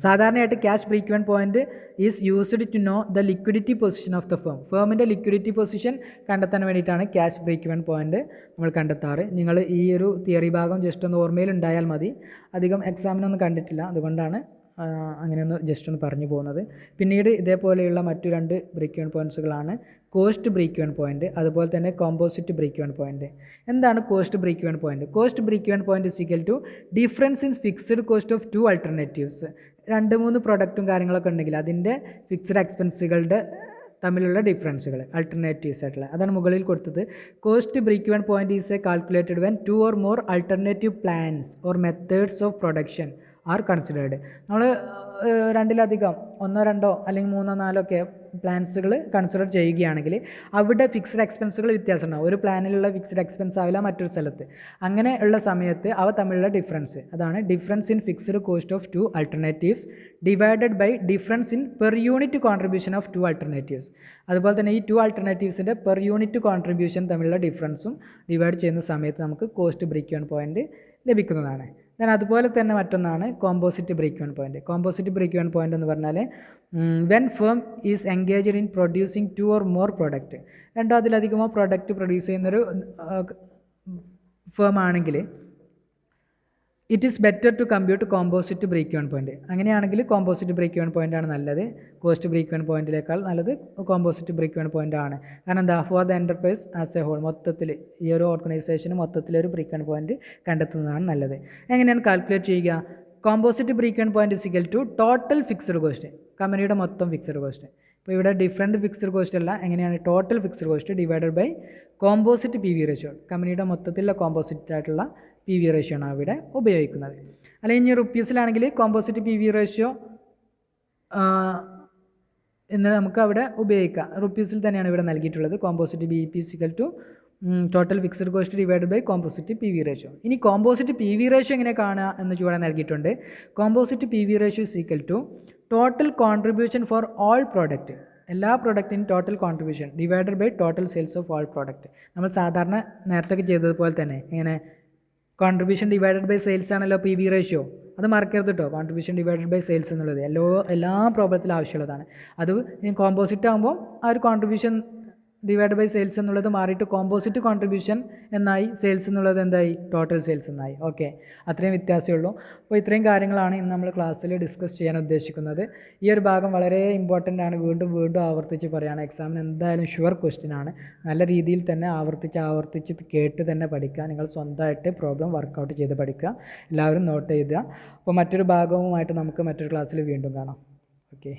സാധാരണയായിട്ട് cash break even point is used to know the liquidity position of the firm. ഫേമിൻ്റെ liquidity position കണ്ടെത്താൻ വേണ്ടിയിട്ടാണ് cash break even point നമ്മൾ കണ്ടെത്താറ്. നിങ്ങൾ ഈ ഒരു തിയറി ഭാഗം ജസ്റ്റ് ഒന്ന് ഓർമ്മയിൽ ഉണ്ടായാൽ മതി. അധികം എക്സാമിനൊന്നും കണ്ടിട്ടില്ല, അതുകൊണ്ടാണ് അങ്ങനെയൊന്ന് ജസ്റ്റ് ഒന്ന് പറഞ്ഞു പോകുന്നത്. പിന്നീട് ഇതേപോലെയുള്ള മറ്റു 2 ബ്രേക്ക് ഈവൻ പോയിൻറ്റ്സുകളാണ് കോസ്റ്റ് ബ്രേക്ക് ഈവൻ പോയിൻറ്റ്, അതുപോലെ തന്നെ കോമ്പോസിറ്റ് ബ്രേക്ക് ഈവൻ പോയിൻറ്റ്. എന്താണ് cost break even point? Cost break even point is equal to difference in fixed cost of 2 alternatives. 2-3 പ്രൊഡക്റ്റും കാര്യങ്ങളൊക്കെ ഉണ്ടെങ്കിൽ അതിൻ്റെ ഫിക്സ്ഡ് എക്സ്പെൻസുകളുടെ തമ്മിലുള്ള ഡിഫറൻസുകൾ, ആൾട്ടർനേറ്റീവ്സ് ആയിട്ടുള്ള, അതാണ് മുകളിൽ കൊടുത്തത്. Cost break even point is a calculated when 2 or more alternative plans or methods of production are considered. നമ്മൾ 2-ലധികം 1-2 അല്ലെങ്കിൽ 3-4 ഒക്കെ പ്ലാൻസുകൾ കൺസിഡർ ചെയ്യുകയാണെങ്കിൽ അവിടെ ഫിക്സ്ഡ് എക്സ്പെൻസുകൾ വ്യത്യാസം ഉണ്ടാവും. ഒരു പ്ലാനിലുള്ള ഫിക്സ്ഡ് എക്സ്പെൻസ് ആവില്ല മറ്റൊരു സ്ഥലത്ത്. അങ്ങനെ ഉള്ള സമയത്ത് അവ തമ്മിലുള്ള ഡിഫറൻസ്, അതാണ് difference in fixed cost of 2 alternatives divided by difference in per unit contribution of 2 alternatives. അതുപോലെ തന്നെ ഈ 2 ആൾട്ടർനേറ്റീവ്സിൻ്റെ പെർ യൂണിറ്റ് കോൺട്രിബ്യൂഷൻ തമ്മിലുള്ള ഡിഫറൻസും ഡിവൈഡ് ചെയ്യുന്ന സമയത്ത് നമുക്ക് കോസ്റ്റ് ബ്രേക്ക് ഈവൻ പോയിൻറ്റ് ലഭിക്കുന്നതാണ്. ദെൻ അതുപോലെ തന്നെ മറ്റൊന്നാണ് composite break even point. Composite break even point എന്ന് പറഞ്ഞാൽ when firm is engaged in producing 2 or more product, 2 അതിലധികമോ പ്രൊഡക്റ്റ് പ്രൊഡ്യൂസ് ചെയ്യുന്നൊരു ഫേം ആണെങ്കിൽ it is better to compute composite break even point. അങ്ങനെയാണെങ്കിൽ കോമ്പോസിറ്റ് ബ്രേക്ക് ഇവൻ പോയിൻ്റ് ആണ് നല്ലത്. Cost break even പോയിൻറ്റിനേക്കാൾ നല്ലത് composite break even point ആണ്. കാരണം എന്താ, for the enterprise as a whole, മൊത്തത്തിൽ ഈ ഒരു ഓർഗനൈസേഷന് മൊത്തത്തിലൊരു ബ്രേക്ക് ഇവൻ പോയിൻറ്റ് കണ്ടെത്തുന്നതാണ് നല്ലത്. എങ്ങനെയാണ് കാൽക്കുലേറ്റ് ചെയ്യുക? Composite break even point is equal to total fixed cost, കമ്പനിയുടെ മൊത്തം ഫിക്സഡ് കോസ്റ്റ്. ഇപ്പോൾ ഇവിടെ ഡിഫറൻറ്റ് ഫിക്സഡ് കോസ്റ്റ് അല്ല, എങ്ങനെയാണ് total fixed cost divided by composite P V ratio, കമ്പനിയുടെ മൊത്തത്തിലുള്ള കോമ്പോസിറ്റ് ആയിട്ടുള്ള പി വി റേഷ്യോ ആണ് ഇവിടെ ഉപയോഗിക്കുന്നത്. അല്ലെങ്കിൽ ഇനി റുപ്പീസിലാണെങ്കിൽ കോമ്പോസിറ്റ് പി വി റേഷ്യോ എന്ന് നമുക്ക് അവിടെ ഉപയോഗിക്കാം. റുപ്പീസിൽ തന്നെയാണ് ഇവിടെ നൽകിയിട്ടുള്ളത്. Composite B P is equal to total fixed cost divide by composite P V ratio. ഇനി കോമ്പോസിറ്റ് പി വി റേഷ്യോ എങ്ങനെ കാണുക എന്ന് ചൂടെ നൽകിയിട്ടുണ്ട്. Composite P V ratio is equal to total contribution for all product, എല്ലാ പ്രോഡക്റ്റിനും total contribution divided by total sales of all product. നമ്മൾ സാധാരണ നേരത്തെ ചെയ്തതുപോലെ തന്നെ ഇങ്ങനെ കോൺട്രിബ്യൂഷൻ ഡിവൈഡഡ് ബൈ സെയിൽസ് ആണല്ലോ പി വി റേഷ്യോ. അത് മറക്കരുത് കേട്ടോ, കോൺട്രിബ്യൂഷൻ ഡിവൈഡഡ് ബൈ സെയിൽസ് എന്നുള്ളത് എല്ലാ പ്രോബ്ലത്തിലും ആവശ്യമുള്ളതാണ്. അത് കോമ്പോസിറ്റ് ആകുമ്പോൾ ആ ഒരു കോൺട്രിബ്യൂഷൻ ഡിവൈഡ് ബൈ സെയിൽസ് എന്നുള്ളത് മാറിയിട്ട് കോമ്പോസിറ്റ് കോൺട്രിബ്യൂഷൻ എന്നായി, സെയിൽസ് എന്നുള്ളത് എന്തായി, ടോട്ടൽ സെയിൽസ് എന്നായി. ഓക്കെ, അത്രയും വ്യത്യാസമേ ഉള്ളൂ. അപ്പോൾ ഇത്രയും കാര്യങ്ങളാണ് ഇന്ന് നമ്മൾ ക്ലാസ്സിൽ ഡിസ്കസ് ചെയ്യാൻ ഉദ്ദേശിക്കുന്നത്. ഈ ഒരു ഭാഗം വളരെ ഇമ്പോർട്ടൻ്റ് ആണ്, വീണ്ടും വീണ്ടും ആവർത്തിച്ച് പറയുകയാണ്. എക്സാമിന് എന്തായാലും ഷുവർ ക്വസ്റ്റ്യൻ ആണ്. നല്ല രീതിയിൽ തന്നെ ആവർത്തിച്ച് കേട്ട് തന്നെ പഠിക്കുക. നിങ്ങൾ സ്വന്തമായിട്ട് പ്രോബ്ലം വർക്കൗട്ട് ചെയ്ത് പഠിക്കുക. എല്ലാവരും നോട്ട് ചെയ്യുക. അപ്പോൾ മറ്റൊരു ഭാഗവുമായിട്ട് നമുക്ക് മറ്റൊരു ക്ലാസ്സിൽ വീണ്ടും കാണാം. ഓക്കെ.